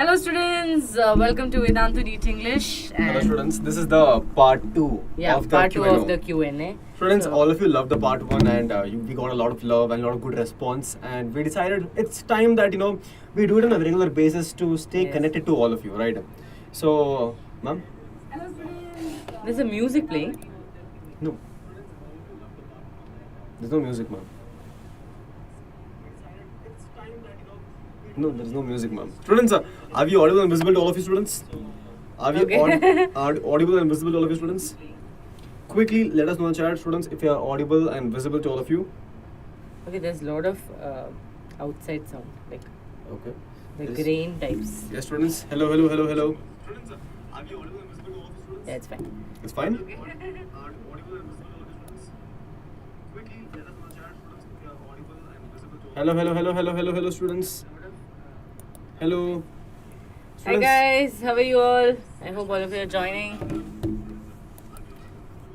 Hello students, welcome to Vedantu NEET English. Hello students, this is the part 2 of the part 2 Q&A. of the Q&A. Students, all of you loved the part 1 and we got a lot of love and a lot of good response, and we decided it's time that we do it on a regular basis to stay connected to all of you, right? So, ma'am? Hello students. There's a music playing. No. There's no music, ma'am. No, there's no music, ma'am. Students, are we audible and visible to all of you students? Are we audible and visible to all of you students? Quickly, let us know in the chat, students, if you are audible and visible to all of you. Okay, there's a lot of outside sound, like the grain types. Yes, students. Hello. Students, are we audible and visible to all of you students? Yeah, it's fine. It's fine? Are audible and visible to all of you students? Quickly, let us know in the chat, students, if you are audible and visible to all. Hello, students. Hello. Hi guys, how are you all? I hope all of you are joining.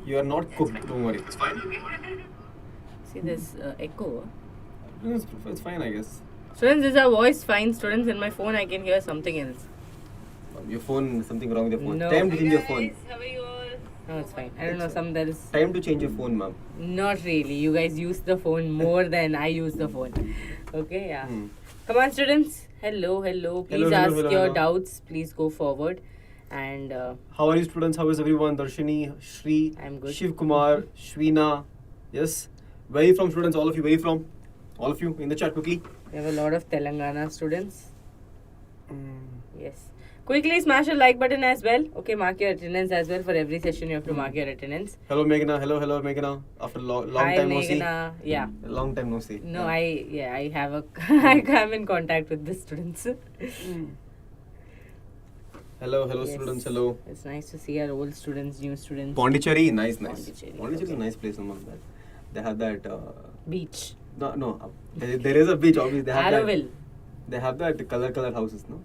You are not cooked, don't worry. It's fine. See this echo. It's fine, I guess. Students, is our voice fine? Students, in my phone I can hear something else. Your phone, something wrong with your phone. No. Time to change your phone. How are you all? No, it's fine. I don't know, there is... Time to change your phone, ma'am. Not really. You guys use the phone more than I use the phone. Okay, yeah. Come on, students. Hello. Please ask your doubts. Please go forward. And how are you, students? How is everyone? Darshini, Shri, I'm good. Shiv Kumar, Shweena. Yes. Where are you from, students? All of you. Where are you from? All of you in the chat quickly. We have a lot of Telangana students. Yes. Quickly smash a like button as well. Okay, mark your attendance as well. For every session, you have to mark your attendance. Hello, Meghna. Hello, Meghna. After long time no see. Yeah. Long time no see. No, I have a I'm in contact with the students. Hello, Yes. students. Hello. It's nice to see our old students, new students. Pondicherry, nice. Pondicherry, Pondicherry is a nice place, man. They have that. Beach. No. There is a beach, obviously. They have Arrowville. They have that color houses, no?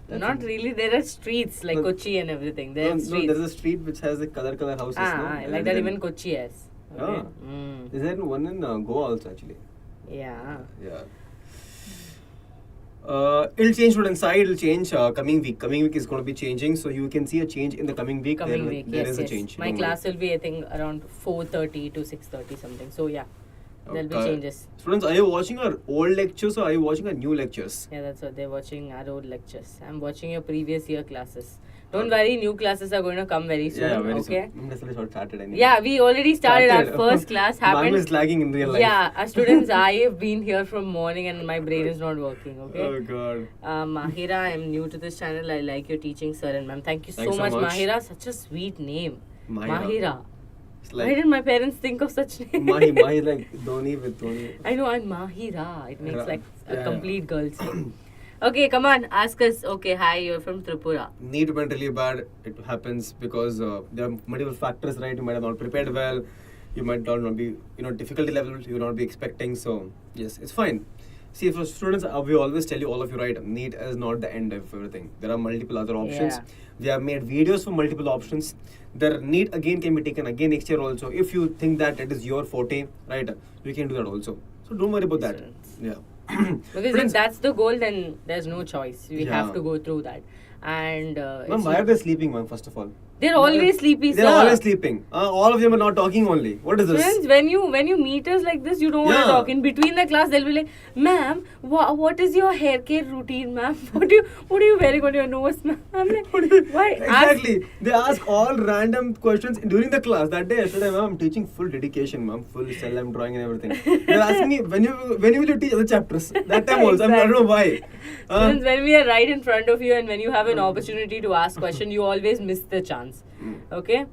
Not really. There are streets like Kochi and everything. There are streets. No, there's a street which has the color houses. No? Like that even Kochi has. Okay. Is there one in Goa also actually? Yeah. It'll change, students. It'll change coming week. Coming week is going to be changing, so you can see a change in the coming week. There is a change. My class will be, I think, around 4:30 to 6:30 something. So yeah. There'll be changes. Students, are you watching our old lectures or are you watching our new lectures? Yeah, that's what they're watching, our old lectures. I'm watching your previous year classes. Don't worry, new classes are going to come very soon. Yeah, very okay? soon. Yeah, we already started. Our first class happened. Mine is lagging in real life. Yeah, our students, I have been here from morning and my brain is not working, okay? Oh God. Mahira, I'm new to this channel. I like your teaching, sir and ma'am. Thank you so Thanks much, so much. Mahira. Such a sweet name. Mahira. Why didn't my parents think of such name? Mahi like Dhoni with Dhoni. I know, and Mahira. It makes like a complete girl's name. Okay, come on, ask us. Okay, hi, you're from Tripura. NEET went really bad. It happens because there are multiple factors, right? You might have not prepared well. You might not be, difficulty level you will not be expecting. So, yes, it's fine. See, for students, we always tell you, all of you, right? NEET is not the end of everything. There are multiple other options. Yeah. We have made videos for multiple options. The NEET again can be taken again next year also. If you think that it is your forte, right? You can do that also. So don't worry about that. Yeah. Because if that's the goal, then there's no choice. We have to go through that. And ma'am, why are they sleeping, ma'am, first of all? They're always sleepy, sir. They're always sleeping. All of them are not talking only. What is this? Friends, when you meet us like this, you don't want to talk. In between the class, they'll be like, "Ma'am, what is your hair care routine, ma'am? What do you wearing on your nose, ma'am?" I'm like, why? Exactly. They ask all random questions during the class. That day, yesterday, ma'am, I'm teaching full dedication, ma'am, full cell I'm drawing and everything. They're asking me when will you teach other chapters? That time also, I don't know why. Friends, when we are right in front of you and when you have an opportunity to ask question, you always miss the chance. Okay.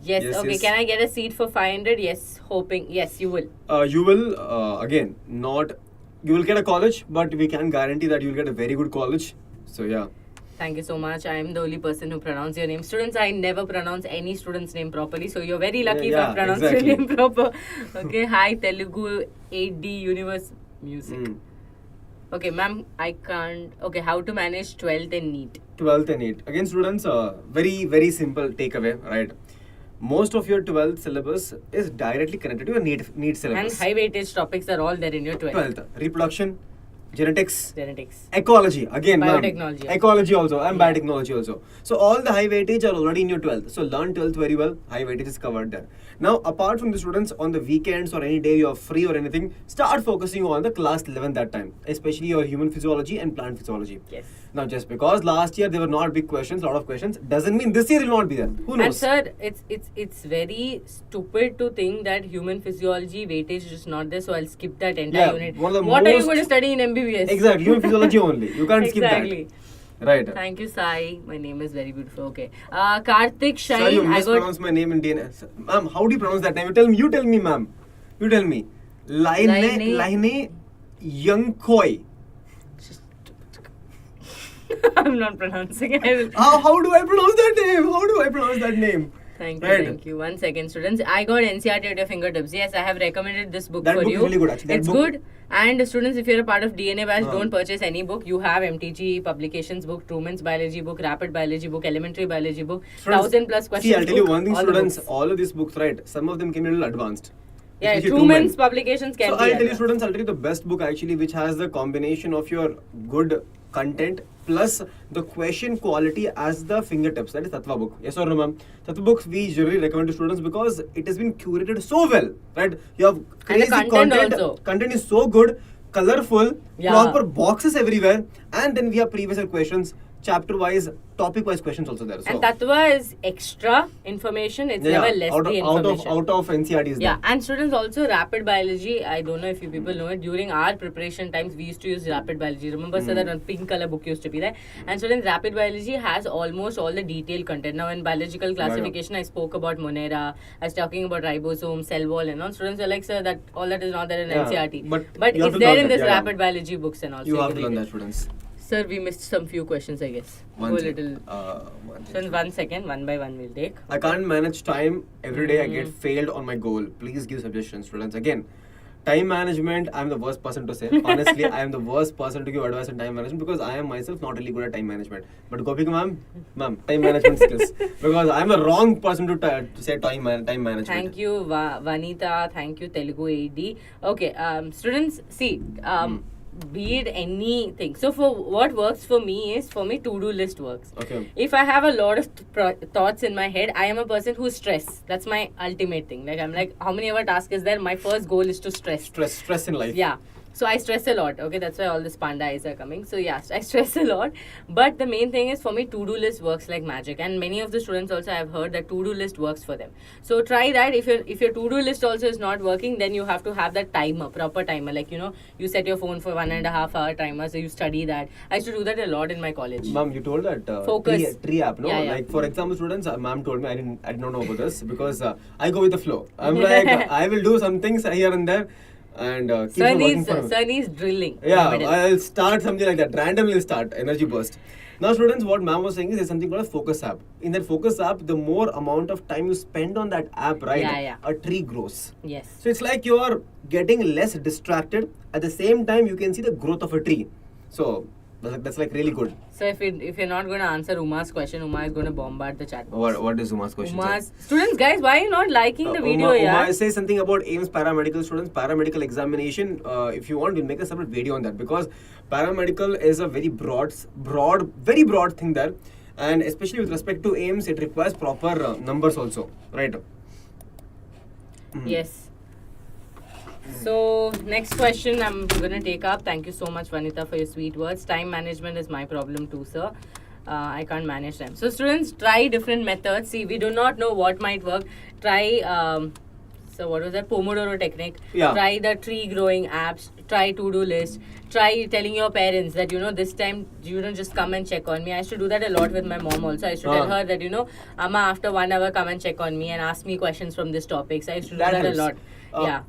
Yes. Okay. Yes. Can I get a seat for 500? Yes. Hoping. Yes, you will. You will again not. You will get a college, but we can guarantee that you will get a very good college. So yeah. Thank you so much. I am the only person who pronounce your name. Students, I never pronounce any student's name properly. So you're very lucky if I pronounce your name proper. Okay. Hi, Telugu 8D Universe Music. Okay, ma'am, I can't. Okay, how to manage 12th and NEET? 12th and NEET. Again, students, very, very simple takeaway, right? Most of your 12th syllabus is directly connected to your NEET syllabus. And high weightage topics are all there in your 12th. 12th. Reproduction, genetics, Genetics. ecology, again, Biotechnology. ecology also, and Yeah. biotechnology also. So all the high weightage are already in your 12th. So learn 12th very well. High weightage is covered there. Now, apart from the students, on the weekends or any day you are free or anything, start focusing on the class 11 that time, especially your human physiology and plant physiology. Yes. Now, just because last year there were not big questions, lot of questions, doesn't mean this year will not be there. Who knows? And sir, it's very stupid to think that human physiology weightage is not there, so I'll skip that entire unit. one of the What are you most- going to study in MBBS? Exactly, human physiology only. You can't skip Exactly. that. Right. Thank you, Sai. My name is very beautiful. Okay. Karthik Shine. Sir, you I got mispronounced my name in DNA. Ma'am, how do you pronounce that name? You tell me, ma'am. You tell me. Laine Youngkoi. I'm not pronouncing it. I will. How do I pronounce that name? How do I pronounce that name? Thank you, Right. thank you. 1 second, students. I got NCERT at your fingertips. Yes, I have recommended this book That for book you. is really good, actually. That It's book- good. And students, if you're a part of DNA batch, Uh. don't purchase any book. You have MTG publications book, Truman's biology book, rapid biology book, elementary biology book, Students, 1000 plus questions. See, I'll tell you book, one thing, all the students. books. All of these books, right? Some of them came a little advanced. Yeah, Especially Truman's Truman. publications can So be I'll tell you, advanced. students, I'll tell you the best book actually, which has the combination of your good content plus the question quality as the fingertips. That is Tattva book. Yes or no, ma'am? Tattva books we generally recommend to students because it has been curated so well, right? You have crazy content also. Content is so good, colorful, Yeah. proper boxes everywhere, and then we have previous year questions, chapter wise, topic wise questions also there. So And Tattva is extra information. It's never less out the of, information. out of NCERT is Yeah, there. and students also rapid biology. I don't know if you people know it. During our preparation times, we used to use rapid biology. Remember, sir, that one pink color book used to be there. And students, rapid biology has almost all the detailed content. Now, in biological classification, I spoke about Monera. I was talking about ribosome, cell wall, and all. Students are like, sir, that all that is not there in Yeah, NCERT. but But you have it's to there learn in that, this yeah. rapid biology books and all. You so have to can learn read that, it. students. Sir, we missed some few questions, I guess. One Go a second. little. One So, second. in 1 second, one by one, we'll take. I can't manage time. Every day I get Mm. failed on my goal. Please give suggestions, students. Again, time management, I'm the worst person to say. Honestly, I am the worst person to give advice on time management because I am myself not really good at time management. But Gopika ma'am, time management skills. Because I'm the wrong person to say time management. Thank you, Vanita. Thank you, Telugu AD. Okay, students, see, be it anything. So, for what works for me is, for me, to-do list works. Okay. If I have a lot of thoughts in my head, I am a person who's stressed. That's my ultimate thing. Like, I'm like, how many ever task is there? My first goal is to stress. Stress in life. Yeah. So I stress a lot. Okay, that's why all these panda eyes are coming. So yeah, I stress a lot. But the main thing is, for me, to-do list works like magic. And many of the students also, I've heard that to-do list works for them. So try that. If your to-do list also is not working, then you have to have that timer, proper timer. Like, you set your phone for 1.5 hour timer. So you study that. I used to do that a lot in my college. Ma'am, you told that Focus. tree app, no? Yeah, yeah. Like for example, students, ma'am told me I did not know about this because I go with the flow. I'm like I will do some things here and there, and keep on working for me. Sir needs drilling. Yeah, in the middle. I'll start something like that. Randomly start energy burst. Now, students, what ma'am was saying is there's something called a focus app. In that focus app, the more amount of time you spend on that app, right? Yeah. A tree grows. Yes. So it's like you are getting less distracted. At the same time, you can see the growth of a tree. So that's like really good. So if you're not going to answer Uma's question, Uma is going to bombard the chat box. What is Uma's question? sir? Students, guys, why are you not liking the video? Uma says something about AIMS paramedical students, paramedical examination. If you want, we'll make a separate video on that because paramedical is a very broad thing there, and especially with respect to AIMS, it requires proper numbers also, right? Yes. So next question I'm gonna take up. Thank you so much, Vanita, for your sweet words. Time management is my problem too, sir. I can't manage time. So students, try different methods. See, we do not know what might work. Try so what was that? Pomodoro technique. Yeah. Try the tree growing apps. Try to-do list. Try telling your parents that this time just come and check on me. I used to do that a lot with my mom also. I used to tell her that Amma, after 1 hour come and check on me and ask me questions from this topic. So I used to do that a helps. lot. Yeah.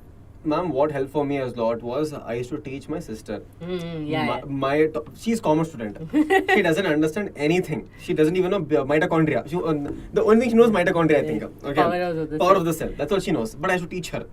Ma'am, what helped for me a lot was I used to teach my sister. Yeah. She's commerce student. She doesn't understand anything. She doesn't even know mitochondria. The only thing she knows is mitochondria, I think. Okay. Power of the cell. That's all she knows. But I used to teach her.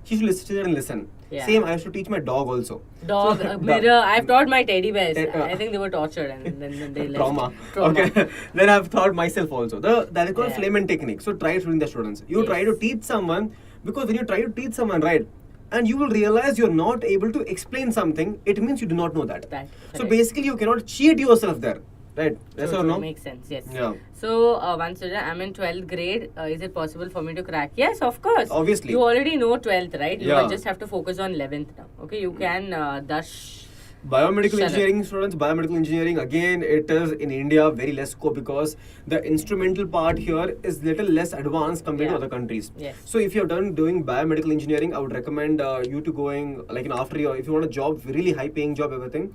She should sit there and listen. Yeah. Same, I used to teach my dog also. Dog, mirror. I've taught my teddy bears. I think they were tortured and then they left. Trauma. Okay. Then I've taught myself also. That is called flame and technique. So try it with the students. You try to teach someone, because when you try to teach someone, right, and you will realize you're not able to explain something, it means you do not know that. So correct. basically, you cannot cheat yourself there. Right? Yes True, or no? Makes sense, yes. Yeah. So, one student, I'm in 12th grade. Is it possible for me to crack? Yes, of course. Obviously. You already know 12th, right? You Yeah. just have to focus on 11th now. Okay, you can dash. Biomedical Shut up. engineering students, biomedical engineering, again, it is in India very less scope because the instrumental part here is little less advanced compared to Yeah. other countries. Yes. So if you're done doing biomedical engineering, I would recommend you to going like after your, if you want a job, really high paying job, everything,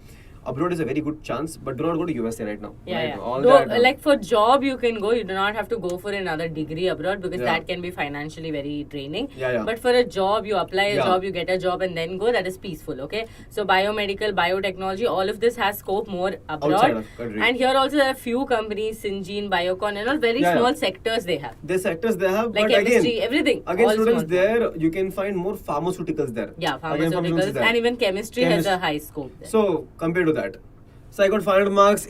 abroad is a very good chance, but do not go to USA right now. Yeah, Right? yeah. All Though, that, like for job, you can go. You do not have to go for another degree abroad because Yeah. that can be financially very draining. Yeah, yeah. But for a job, you apply a Yeah. job, you get a job, and then go. That is peaceful. Okay. So biomedical, biotechnology, all of this has scope more abroad. Outside of country. And here also there are few companies, Syngene, Biocon, and all very Yeah, yeah. small sectors they have. the sectors they have, Like but chemistry, again, everything. again all students small. there, you can find more pharmaceuticals there. Yeah, Again, pharmaceuticals there. and even chemistry has a high scope there. So compared to that, so I got 500 marks.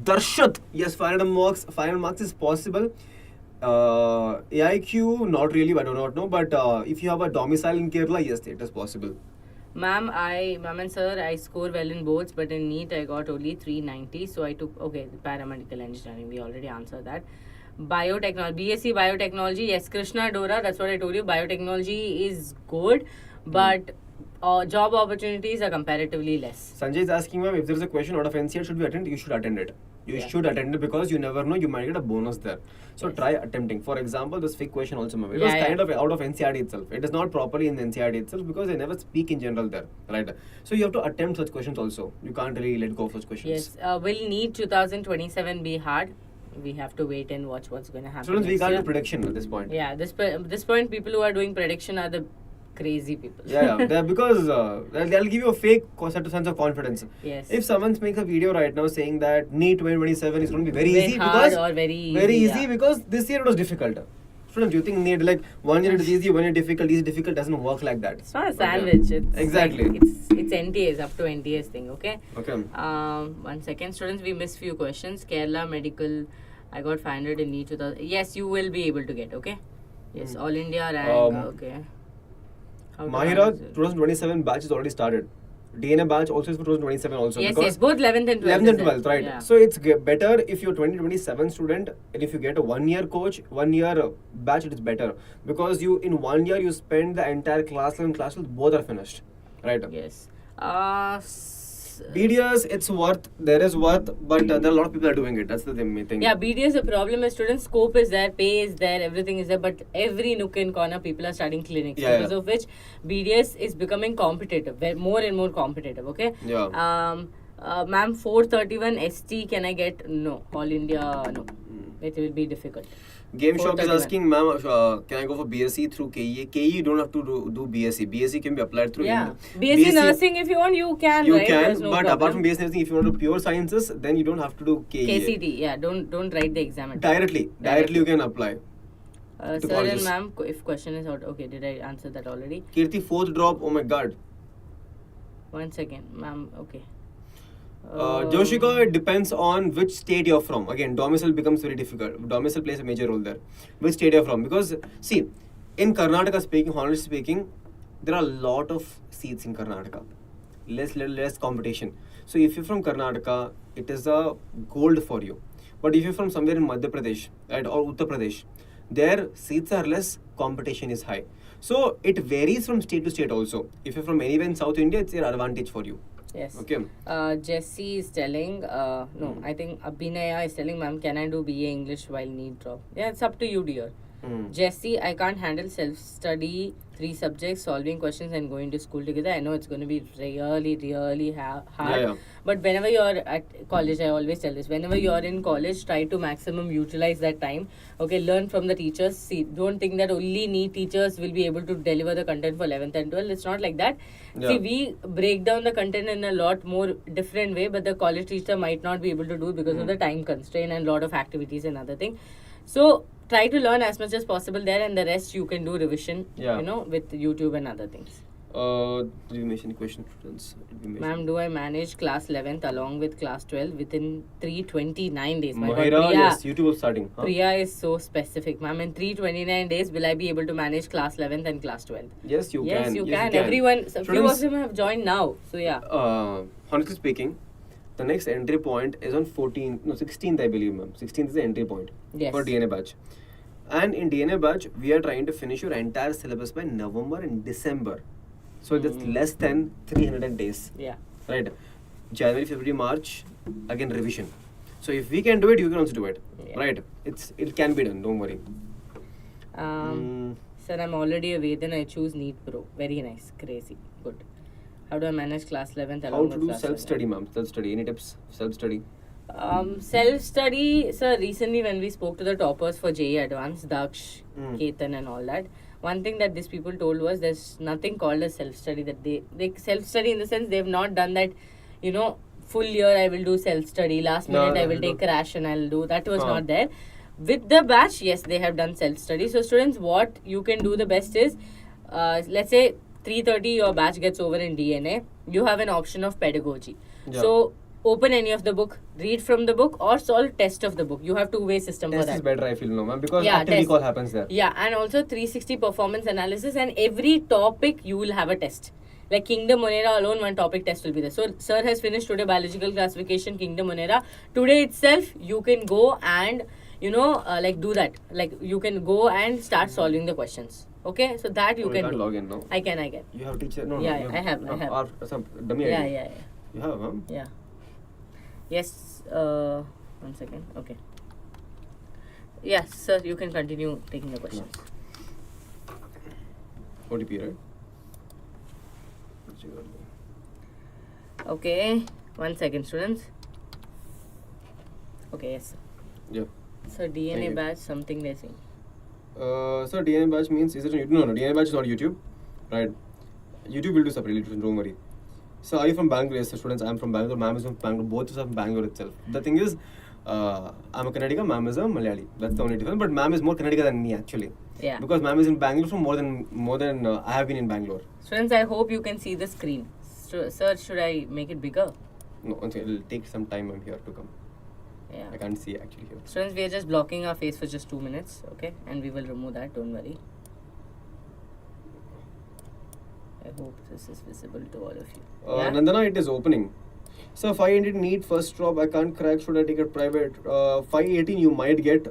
Darshat, yes, 500 marks. 500 marks is possible. AIQ, not really. I do not know. But if you have a domicile in Kerala, yes, it is possible. Ma'am and sir, I score well in boards, but in NEET I got only 390. So I took, paramedical engineering. We already answered that. Biotechnology, BSc Biotechnology, yes, Krishna Dora, that's what I told you. Biotechnology is good, but job opportunities are comparatively less. Sanjay is asking, ma'am, if there is a question out of NCERT should we attend, you should attend it. You Yeah. should attend it because you never know, you might get a bonus there. So Yes. try attempting. For example, this fake question also, ma'am. It Yeah, was yeah. kind of out of NCERT itself. It is not properly in the NCERT itself because they never speak in general there. Right? So you have to attempt such questions also. You can't really let go of such questions. Yes, will NEET 2027 be hard? We have to wait and watch what's going to happen. Students, we next can't year. do prediction at this point. Yeah, this point, people who are doing prediction are the crazy people. Yeah. Because they'll give you a fake sense of confidence. Yes. If someone makes a video right now saying that NEET 2027 is going to be very easy hard because or very easy yeah. because this year it was difficult. Students, you think NEET like 1 year it is easy, 1 year difficult, easy difficult doesn't work like that. It's not a sandwich. It's Exactly. Like, it's NTAs up to NTAs thing. Okay. Okay. 1 second, students. We missed few questions. Kerala medical. I got 500 in NEET 2000. Yes, you will be able to get. Okay. Yes, All India rank. Okay. How to Mahira answer? 2027 batch is already started. DNA batch also is for 2027 also. Yes, because yes, both 11th and 12th. 11th and is there. 12th, right? Yeah. So it's better if you're 2027 student and if you get a 1 year coach, 1 year batch, it is better because you in 1 year you spend the entire class and classes both are finished, right? Yes. BDS, it's worth, there is worth, but there are a lot of people are doing it. That's the main thing. Yeah, BDS, the problem is students' scope is there, pay is there, everything is there, but every nook and corner people are starting clinics Yeah, because yeah. of which BDS is becoming competitive, more and more competitive, okay? Yeah. Ma'am, 431 ST, can I get? No. All India, no. It will be difficult. Game Shop is 431. asking, ma'am, can I go for BSc through KE? KE, you don't have to do BSc. BSc can be applied through Yeah. India. BSc nursing, if you want, you can, You right? can, There's no but problem. apart from BSc nursing, if you want to do pure sciences, then you don't have to do KE. KCT, yeah, don't write the exam at all. Directly you can apply. to Sir colleges. and ma'am, if question is out, okay, did I answer that already? Kirti, 4th drop, oh my god. 1 second, ma'am, okay. Joshika, it depends on which state you're from. Again, domicile becomes very difficult. Domicile plays a major role there. Which state you're from? Because, see, in Karnataka speaking, honestly speaking, there are a lot of seats in Karnataka. Less competition. So if you're from Karnataka, it is a gold for you. But if you're from somewhere in Madhya Pradesh, right, or Uttar Pradesh, their seats are less, competition is high. So it varies from state to state also. If you're from anywhere in South India, it's an advantage for you. Yes. Okay. Jessie is telling, no, I think Abhinaya is telling, ma'am, can I do BA English while NEET drop? Yeah, it's up to you, dear. Jessie, I can't handle self-study, 3 subjects, solving questions and going to school together. I know it's going to be really hard. Yeah. But whenever you're at college, I always tell this, whenever you're in college, try to maximum utilize that time. Okay, learn from the teachers. See, don't think that only NEET teachers will be able to deliver the content for 11th and 12th. It's not like that. Yeah. See, we break down the content in a lot more different way, but the college teacher might not be able to do it because of the time constraint and lot of activities and other thing. So try to learn as much as possible there, and the rest you can do revision, Yeah. with YouTube and other things. Did we mention question students? Did we mention- Ma'am, do I manage class 11th along with class 12 within 329 days? My God, Mahira, Priya, yes, YouTube is starting. Huh? Priya is so specific. Ma'am, in 329 days, will I be able to manage class 11th and class 12th? Yes, you Yes, can. you Yes, can. you Everyone, so few Students- of them have joined now. So yeah. Honestly speaking, the next entry point is on 16th, I believe, ma'am. 16th is the entry point Yes. for DNA batch. And in DNA batch, we are trying to finish your entire syllabus by November and December. So that's less than 300 days. Yeah. Right? January, February, March, again revision. So if we can do it, you can also do it. Yeah. Right? It can be done, don't worry. Sir, I'm already a Vedan. I choose NEET Pro. Very nice. Crazy. Good. How do I manage class 11th along How with to do class self-study, 11th? ma'am? Self-study. Any tips? Self-study. Self-study, sir, recently when we spoke to the toppers for JE Advanced, Daksh, Ketan and all that, one thing that these people told was there's nothing called as self-study. That they self-study in the sense they've not done that, full year I will do self-study, last minute I will take crash and I'll do. That was not there. With the batch, yes, they have done self-study. So students, what you can do the best is, let's say 3:30 your batch gets over in DNA, you have an option of pedagogy. Yeah. So open any of the book, read from the book or solve test of the book. You have two-way system for Test that. is better, I feel, no, ma'am, because Yeah, activity test. call happens there. Yeah, and also 360 performance analysis, and every topic you will have a test. Like Kingdom Monera alone, one topic test will be there. So sir has finished today biological classification, Kingdom Monera. Today itself, you can go and do that. Like you can go and start solving the questions. Okay, so that you Oh, can can't do. log in now. I can. You have teacher? No, Yeah, no. I have. Or some dummy Yeah, ID. yeah. You have, huh? Yeah. Yes. 1 second. Okay. Yes, sir. You can continue taking the questions. OTP, right? Okay. 1 second, students. Okay. Yes. Sir. Yeah. So Thank DNA you. batch, something they're saying. So DNA batch means, is it on YouTube? No, DNA batch is not YouTube, right? YouTube will do separately, don't worry. So are you from Bangalore? Yes, students, I'm from Bangalore. Ma'am is from Bangalore. Both of us are from Bangalore itself. The thing is, I'm a Kannadiga, ma'am is a Malayali. That's the only difference. But ma'am is more Kannadiga than me actually. Yeah. Because ma'am is in Bangalore for more than I have been in Bangalore. Students, I hope you can see the screen. Sir, should I make it bigger? No, okay, it'll take some time. I'm here to come. Yeah. I can't see actually here. Students, we are just blocking our face for just 2 minutes, okay? And we will remove that, don't worry. I hope this is visible to all of you. Yeah? Nandana, it is opening. So 500 NEET first drop. I can't crack. Should I take it private? 518 you might get.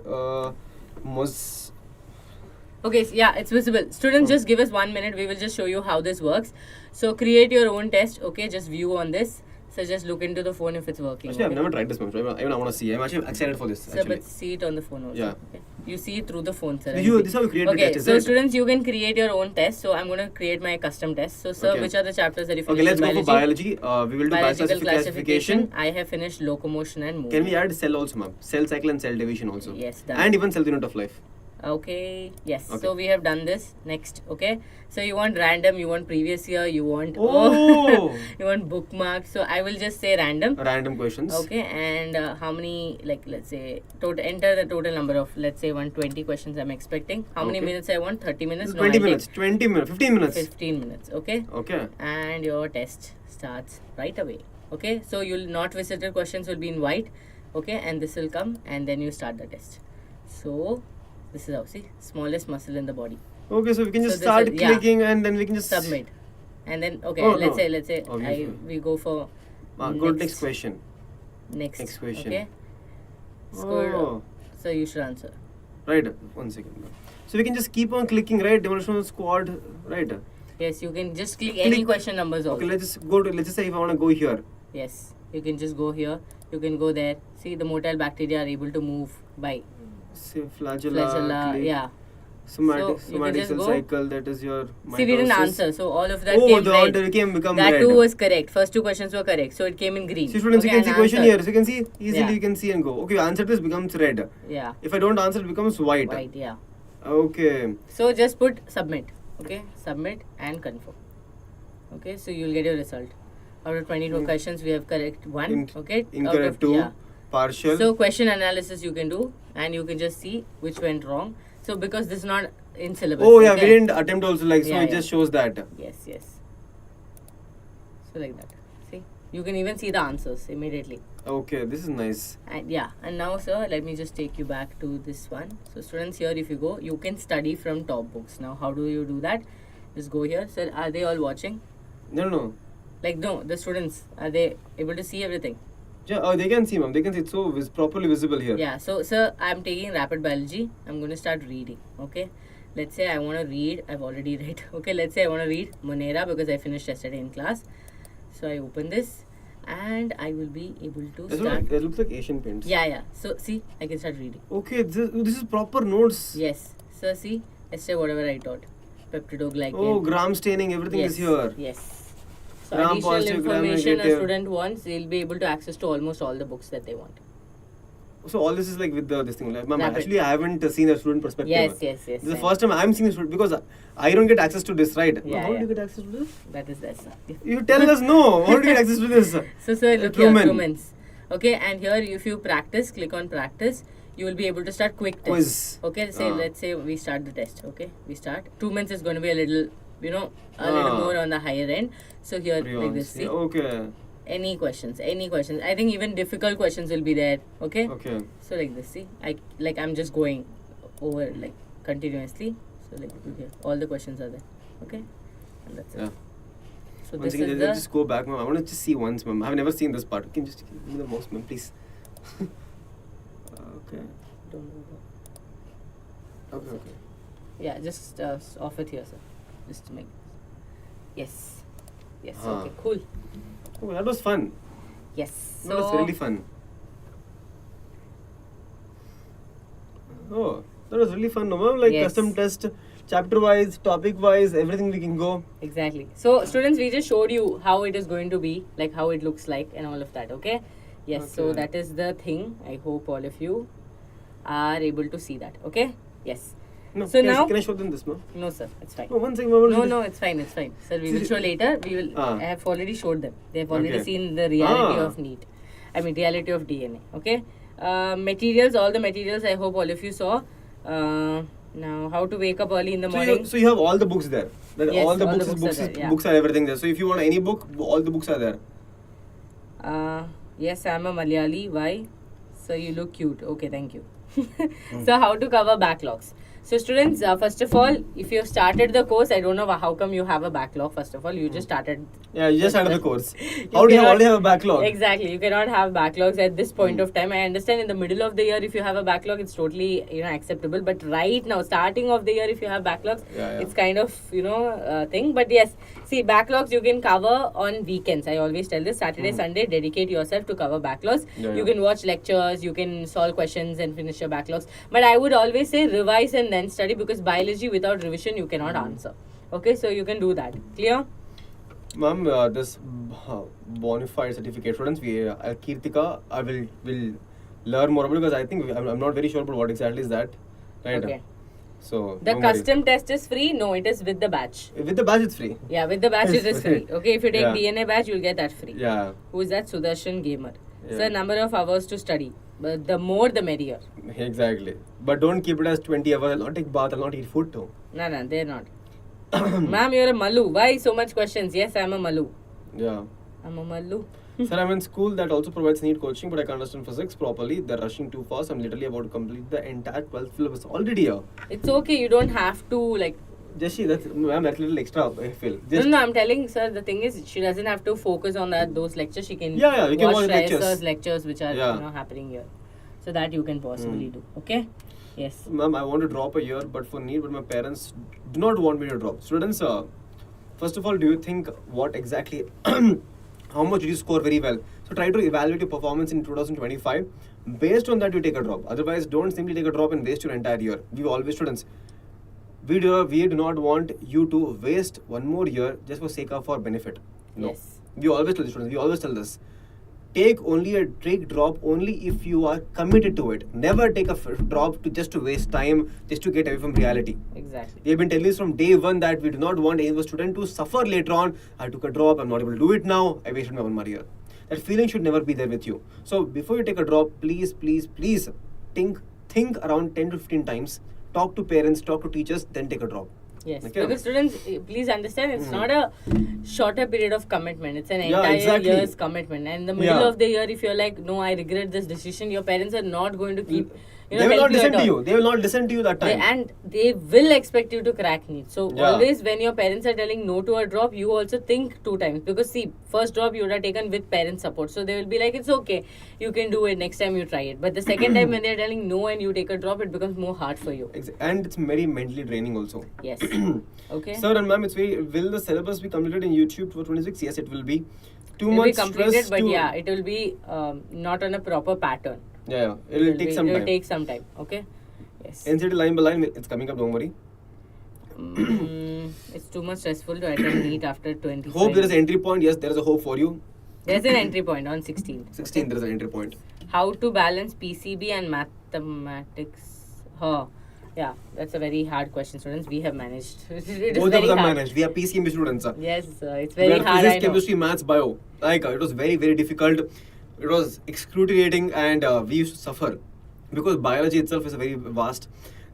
Okay, so yeah, it's visible. Students, just give us 1 minute. We will just show you how this works. So create your own test, okay? Just view on this. So just look into the phone if it's working. Actually, I've okay? never tried this, ma'am. So even I want to see. I'm actually excited for this. Sir, Actually. but see it on the phone also. Yeah. Okay? You see it through the phone, sir. So this is how you create the Okay, test, is so it? students, you can create your own test. So I'm going to create my custom test. So sir, Okay. which are the chapters that you finished? Okay, let's in go for biology. We will do Biological classification. I have finished locomotion and movement. Can we add cell also, ma'am? Cell cycle and cell division also. Yes, done. And even cell unit of life. Okay, yes. Okay. So we have done this. Next, okay. So you want random, you want previous year, you want Oh! you want bookmark. So I will just say random. Random questions. Okay, and how many, like, let's say, enter the total number of, let's say, 120 questions I'm expecting. How many Okay. minutes I want? 30 minutes? 20 I'll minutes. 20 minutes. 15 take minutes. 15 minutes, okay? Okay. And your test starts right away, okay? So you'll not visited questions will be in white, okay? And this will come, and then you start the test. So this is how, see, smallest muscle in the body. Okay, so we can just So this start is- yeah. clicking and then we can just Submit. And then, okay, Oh, let's no. say, Oh, we- we go for Go to next question. Next question. okay? Score, Oh. so you should answer. Right. 1 second. So we can just keep on clicking, right? Demolition squad, right? Yes, you can just click any question numbers also. Okay, let's just say if I want to go here. Yes, you can just go here. You can go there. See, the motile bacteria are able to move by Say flagella, click. yeah. Somatic, So, you can somatic just cell go. cycle, that is your See, we didn't mitosis. answer. So all of that Oh, came the red. order become That red. too was correct. First two questions were correct. So it came in green. See, students, Okay, you can see and question answer. here. So you can see easily. Yeah. You can see and go. Okay, you answer this becomes red. Yeah. If I don't answer, it becomes white. White, yeah. Okay. So just put submit. Okay, submit and confirm. Okay, so you'll get your result. Out of 22 questions, we have correct one. Okay, out Incorrect of- 2. yeah. Partial. So question analysis you can do, and you can just see which went wrong. So because this is not in syllabus. Oh yeah, okay? we didn't attempt also, like, so Yeah, it yeah. just shows that. Yes, yes. So like that. See, you can even see the answers immediately. Okay, this is nice. And yeah, and now sir, let me just take you back to this one. So students, here if you go, you can study from top books. Now how do you do that? Just go here. Sir, are they all watching? No. Like no, the students, are they able to see everything? Yeah, oh, they can see, ma'am. They can see it's so properly visible here. Yeah, so sir, I'm taking rapid biology. I'm going to start reading. Okay, let's say I want to read. I've already read. Okay, let's say I want to read Monera because I finished yesterday in class. So I open this and I will be able to start. It looks like Asian paints. Yeah. So see, I can start reading. Okay, this is proper notes. Yes. So see, yesterday whatever I taught, peptidoglycan. Oh, gram staining, everything is here. Yes. So Gram additional positive, gram information a negative. student wants, they'll be able to access to almost all the books that they want. So all this is like with this thing. Like, ma'am, Rapid. actually, I haven't seen the student perspective. Yes. This is the first time I'm seeing the student because I don't get access to this, right? Yeah, How do yeah. you get access to this? That is that, sir. You tell us no. How do you get access to this? So sir, look here, Truman. Trumans. Okay, and here if you practice, click on practice, you will be able to start quick tests. Quiz. Okay, let's say we start the test. Okay, we start. 2 minutes is going to be a little, a little more on the higher end. So here, like this, see. Yeah, okay. Any questions. I think even difficult questions will be there. Okay. Okay. So like this, see. I'm just going over like continuously. So like here, all the questions are there. Okay, and that's it. Yeah. So Once this again, is let's the just go back, ma'am. I want to just see once, ma'am. I've never seen this part. Can you just give me the mouse, ma'am, please? Okay. Don't go there. Okay. Yeah, just off it here, sir. Just to make. Yes. Okay, cool. Oh, that was fun. Yes. That was really fun. Oh, that was really fun, no, ma'am? Like Yes. custom test, chapter wise, topic wise, everything we can go. Exactly. So, students, we just showed you how it is going to be, like how it looks like, and all of that. Okay. Yes. So Okay. that is the thing. I hope all of you are able to see that. Okay. Yes. No, So can now- can I show them this, ma'am? No, sir. It's fine. No, one second, ma'am. No, it's fine. Sir, we will show later. We will. Ah. I have already showed them. They have already Okay. seen the reality Ah. of NEET. Reality of DNA. Okay. Materials. All the materials. I hope all of you saw. Now, how to wake up early in the morning. So you have all the books there. Like Yes, all the all the books, books are there, yeah. books are everything there. So if you want any book, all the books are there. Yes, I'm a Malayali. Why? So you look cute. Okay, thank you. So how to cover backlogs? So students, first of all, if you have started the course, I don't know how come you have a backlog. First of all, you just started. Yeah, you just started the course. You How do you cannot- already have a backlog? Exactly, you cannot have backlogs at this point of time. I understand in the middle of the year, if you have a backlog, it's totally acceptable. But right now, starting of the year, if you have backlogs, Yeah. it's kind of thing. But yes, see, backlogs you can cover on weekends. I always tell this: Saturday, Sunday, dedicate yourself to cover backlogs. Yeah, You yeah. can watch lectures, you can solve questions and finish your backlogs. But I would always say revise and then study, because biology without revision you cannot answer. Okay, so you can do that. Clear? Ma'am, this bona fide certificate students, Kirtika, I will learn more about, because I think I'm not very sure about what exactly is that. Right? Okay. So The don't worry. custom test is free. No, it is with the batch. With the badge, it's free. Yeah, with the batch it is free. Okay, if you take Yeah. DNA batch, you'll get that free. Yeah. Who is that? Sudarshan Gamer. Yeah. So number of hours to study. But the more the merrier. Exactly. But don't keep it as 20 hours. I'll not take bath. I'll not eat food too. No, they're not. Ma'am, you're a Malu. Why so much questions? Yes, I'm a Malu. Yeah. I'm a Malu. Sir, I'm in school that also provides NEET coaching, but I can't understand physics properly. They're rushing too fast. I'm literally about to complete the entire 12th syllabus already here. It's okay. You don't have to like. Jashi, that's little extra, I feel. No, I'm telling sir. The thing is, she doesn't have to focus on those lectures. She can Yeah, we can watch lectures. Sir's lectures which are Yeah. happening here. So that you can possibly do. Okay. Yes. Ma'am, I want to drop a year, but for NEET, but my parents do not want me to drop. Students, first of all, do you think what exactly, how much did you score very well? So try to evaluate your performance in 2025. Based on that, you take a drop. Otherwise, don't simply take a drop and waste your entire year. We always, students, we do not want you to waste one more year just for sake of our benefit. No. Yes. We always tell the students, we always tell this. Take drop only if you are committed to it. Never take a drop to waste time, just to get away from reality. Exactly. We have been telling this from day one that we do not want any of the student to suffer later on. I took a drop, I'm not able to do it now, I wasted my 1 more year. That feeling should never be there with you. So before you take a drop, please think around 10 to 15 times. Talk to parents, talk to teachers, then take a drop. Yes, Okay. because students, please understand, it's not a shorter period of commitment. It's an Yeah, entire exactly. year's commitment. And in the middle Yeah. of the year, if you're like, no, I regret this decision, your parents are not going to keep, They will help not listen at to all. you. They will not listen to you that time. And they will expect you to crack NEET. So Yeah. always when your parents are telling no to a drop, you also think 2 times. Because see, first drop you would have taken with parent support. So they will be like, it's okay, you can do it, next time you try it. But the second time when they're telling no and you take a drop, it becomes more hard for you. And it's very mentally draining also. Yes. Okay. Sir and ma'am, will the syllabus be completed in YouTube for 26? Yes, it will be. 2 It will be months completed, stress but to- yeah, it will be not on a proper pattern. Yeah. It will take some It will time. take some time. Okay. Yes. NCERT line by line, it's coming up, don't worry. It's too much stressful to attend NEET after 20. Hope there is an entry point. Yes, there is a hope for you. There's an entry point on 16th. 16, there is an entry point. How to balance PCB and mathematics? Yeah, that's a very hard question, students. We have managed. It is Both of very them hard. managed. We are PCMB students. Yes, it's We very had hard. physics, I know. chemistry, maths, bio. It was very, very difficult. It was excruciating, and we used to suffer because biology itself is very vast.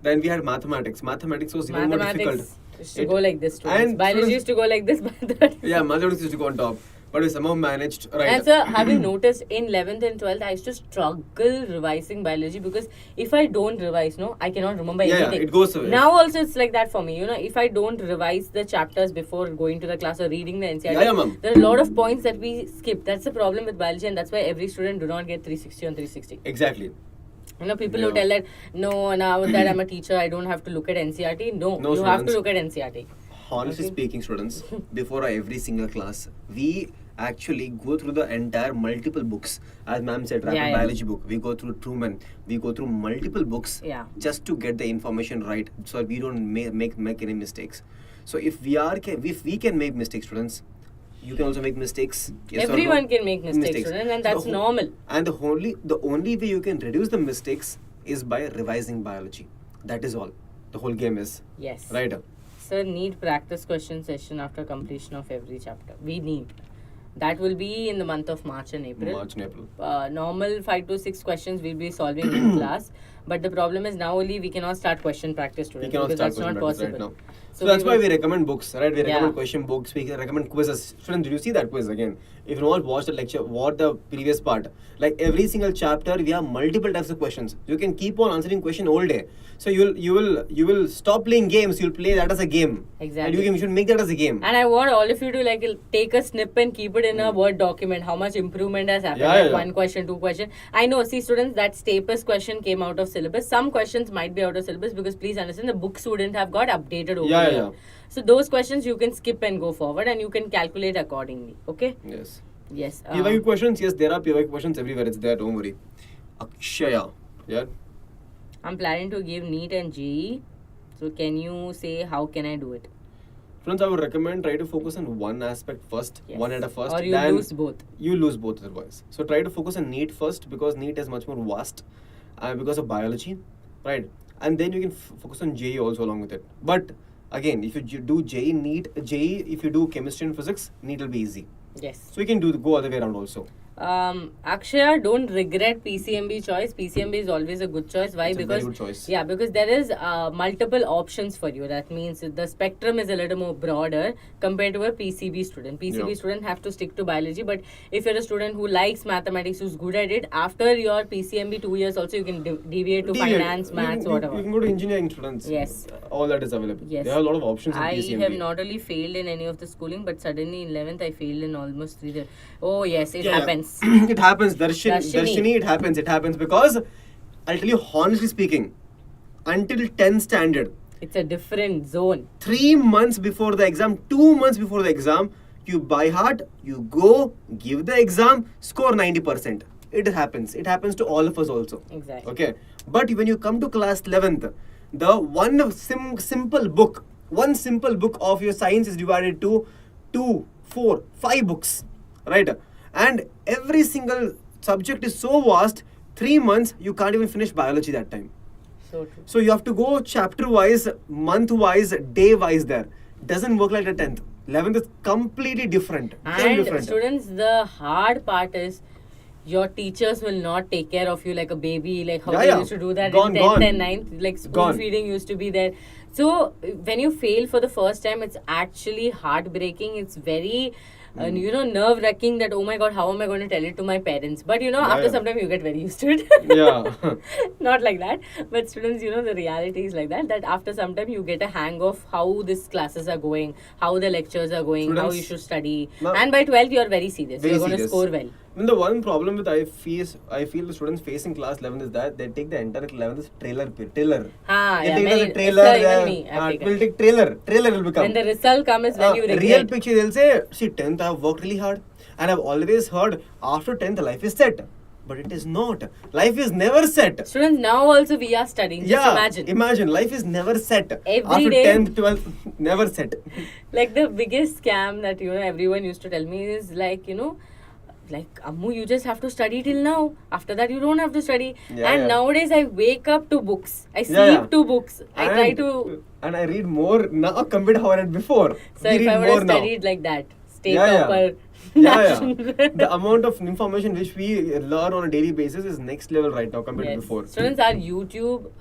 Then we had mathematics. Mathematics was even more difficult. Mathematics used to go like this, students. And Biology students- used to go like this. But Yeah, mathematics used to go on top, but we somehow managed. Right. And sir, have you noticed in 11th and 12th, I used to struggle revising biology because if I don't revise, I cannot remember Yeah, anything. it goes away. Now also it's like that for me. If I don't revise the chapters before going to the class or reading the NCERT, Yeah, ma'am. there are a lot of points that we skip. That's the problem with biology, and that's why every student do not get 360 on 360. Exactly. People Yeah. who tell that, no, now that I'm a teacher, I don't have to look at NCERT. No, No, you have to students. look at NCERT. Honestly Okay. speaking, students, before every single class, we actually go through the entire multiple books. As ma'am said, rapid Yeah. biology book. We go through Truman. We go through multiple books Yeah. just to get the information right, so we don't make any mistakes. So if we can make mistakes, students, you can also make mistakes. Yes or no? Everyone can make mistakes, student, and that's normal. And the only way you can reduce the mistakes is by revising biology. That is all. The whole game is. Yes. Right. Sir, need practice question session after completion of every chapter. We need. That will be in the month of March and April. March and April. Normal 5 to 6 questions we'll be solving in class. But the problem is now only we cannot start question practice, We students, cannot because start that's not question practice possible. right now. So that's why we recommend books, right? We Yeah. recommend question books. We recommend quizzes. Students, did you see that quiz again? If you not watched the lecture, watch the previous part. Like every single chapter, we have multiple types of questions. You can keep on answering question all day. So you will stop playing games. You'll play that as a game. Exactly. And you should make that as a game. And I want all of you to take a snip and keep it in a Word document. How much improvement has happened? Yeah, Like yeah. 1 question, 2 question. I know, see students, that staples question came out of syllabus. Some questions might be out of syllabus because please understand the books wouldn't have got updated over Yeah, here. yeah. So those questions you can skip and go forward and you can calculate accordingly. Okay? Yes. Yes. PYQ questions, yes, there are PYQ questions everywhere. It's there. Don't worry. Akshaya, yeah. I'm planning to give NEET and JEE. So can you say how can I do it? Friends, I would recommend try to focus on one aspect first, Yes. one at a first. Or you then lose both. You lose both otherwise. So try to focus on NEET first because NEET is much more vast because of biology, right? And then you can focus on JEE also along with it. But again, if you do JEE, NEET, JEE, if you do chemistry and physics, NEET will be easy. Yes. So you can go other way around also. Akshaya, don't regret PCMB choice. PCMB is always a good choice. Why? It's a Because very good choice. yeah, because there is multiple options for you. That means the spectrum is a little more broader compared to a PCB student. PCB Yeah. student have to stick to biology. But if you're a student who likes mathematics, who's good at it, after your PCMB 2 years also you can deviate to finance, You maths, can- whatever. You can go to engineering students. Yes. All that is available. Yes. There are a lot of options in I PCMB. have not only failed in any of the schooling, but suddenly in 11th I failed in almost 3. Oh yes, it Yeah, yeah. happens. It happens. Darshini, it happens because I'll tell you honestly speaking, until 10th standard, It's a different zone. 3 months before the exam, 2 months before the exam, you by heart, you go, give the exam, score 90%. It happens. It happens to all of us also. Exactly. Okay. But when you come to class 11th, the one simple book of your science is divided to 2, 4, 5 books. Right? And every single subject is so vast, 3 months, you can't even finish biology that time. So true. So you have to go chapter wise, month wise, day wise there. Doesn't work like the 10th. 11th is completely different. Very And different. students, the hard part is your teachers will not take care of you like a baby, like how Yeah, they yeah. used to do that Gone, in 10th gone. and 9th, like spoon Gone. feeding used to be there. So when you fail for the first time, it's actually heartbreaking. It's very nerve-wracking that, oh my god, how am I going to tell it to my parents? But Yeah, after yeah. some time you get very used to it. Yeah. Not like that, but students, the reality is like that after some time you get a hang of how these classes are going, how the lectures are going, how you Students- should study, No. and by 12th you are very serious. Very You're going to serious. score well. And the one problem with I feel the students face in class 11 is that they take the entire 11th as trailer. They take it as a trailer. Even me, I've taken We'll it. take trailer. Trailer will become. When the result comes, when you regret. Real picture, they'll say, see, 10th I have worked really hard. And I've always heard after 10th life is set. But it is not. Life is never set. Students, now also we are studying. Just imagine. Life is never set. Every after day- 10th, 12th, never set. Like the biggest scam that everyone used to tell me is like Ammu, you just have to study till now. After that, you don't have to study. Yeah, and yeah. nowadays, I wake up to books. I sleep Yeah, yeah. to books. I try to. And I read more now compared to how I read before. So We if read I would more have now. studied like that, stay Yeah, yeah. topper. Yeah. The amount of information which we learn on a daily basis is next level right now compared to Yes. before. Students, our YouTube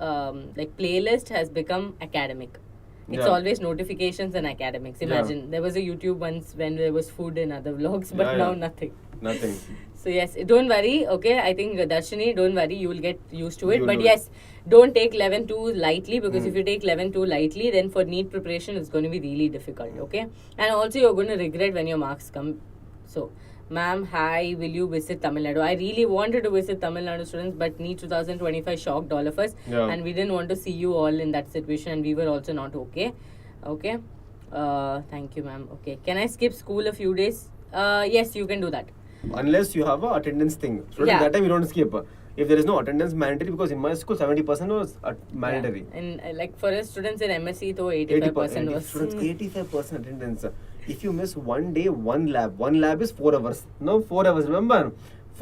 playlist has become academic. It's Yeah. always notifications and academics. Imagine there was a YouTube once when there was food and other vlogs, but Yeah, now yeah. nothing. Nothing. So yes, don't worry. Okay, I think Darshini, don't worry. You will get used to it. You'll But do it. yes, don't take 11 too lightly, because if Mm. you take 11 too lightly, then for NEET preparation it's going to be really difficult. Okay, and also you're going to regret when your marks come. So, ma'am, hi, will you visit Tamil Nadu? I really wanted to visit Tamil Nadu, students, but NEET 2025 shocked all of us, Yeah. and we didn't want to see you all in that situation, and we were also not okay. Okay, thank you, ma'am. Okay, can I skip school a few days? Yes, you can do that. Unless you have a attendance thing. So Yeah. that time you don't skip. If there is no attendance mandatory, because in my school 70% was mandatory. Yeah. And like for us students in MSc, though 85% was. Students, 85% attendance. If you miss one day, one lab is 4 hours. No, 4 hours. Remember,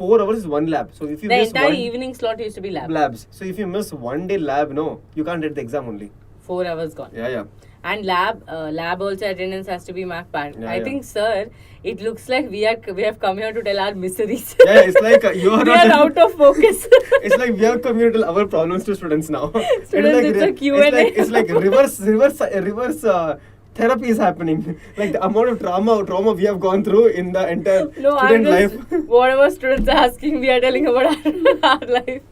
4 hours is one lab. So if you The miss entire one evening slot used to be lab. labs, so if you miss one day lab, no, you can't get the exam only. 4 hours gone. Yeah. And lab also attendance has to be marked back. Yeah, I yeah. think, sir, it looks like we have come here to tell our miseries. Yeah, it's like you are we not. are out of focus. It's like we have communicated our problems to students now. Students, it's a Q&A. It's like reverse therapy is happening. Like the amount of trauma we have gone through in the entire No, student I'm just, life. whatever students are asking, we are telling about our life.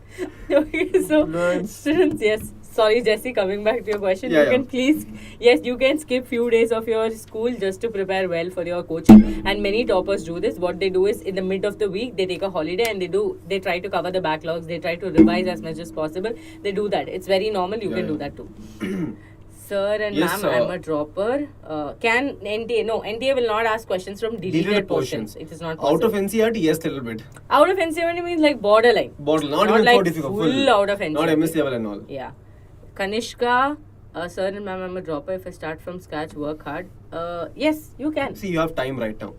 Okay, so Nice. students, yes. Sorry, Jesse, coming back to your question. Yeah, you can yeah. please, yes, you can skip few days of your school just to prepare well for your coaching. And many toppers do this. What they do is in the mid of the week, they take a holiday and they try to cover the backlogs. They try to revise as much as possible. They do that. It's very normal. You Yeah, can do yeah. that too. Sir and Yes, ma'am, I'm a dropper. Can NTA? No, NTA will not ask questions from deleted portions. It is not possible. Out of NCERT, yes, little bit. Out of NCERT means like borderline. Bottle, not Not even like so difficult. full out of Not NCERT. MS level and all. Yeah. Kanishka, sir and ma'am, I'm a dropper. If I start from scratch, work hard. Yes, you can. See, you have time right now.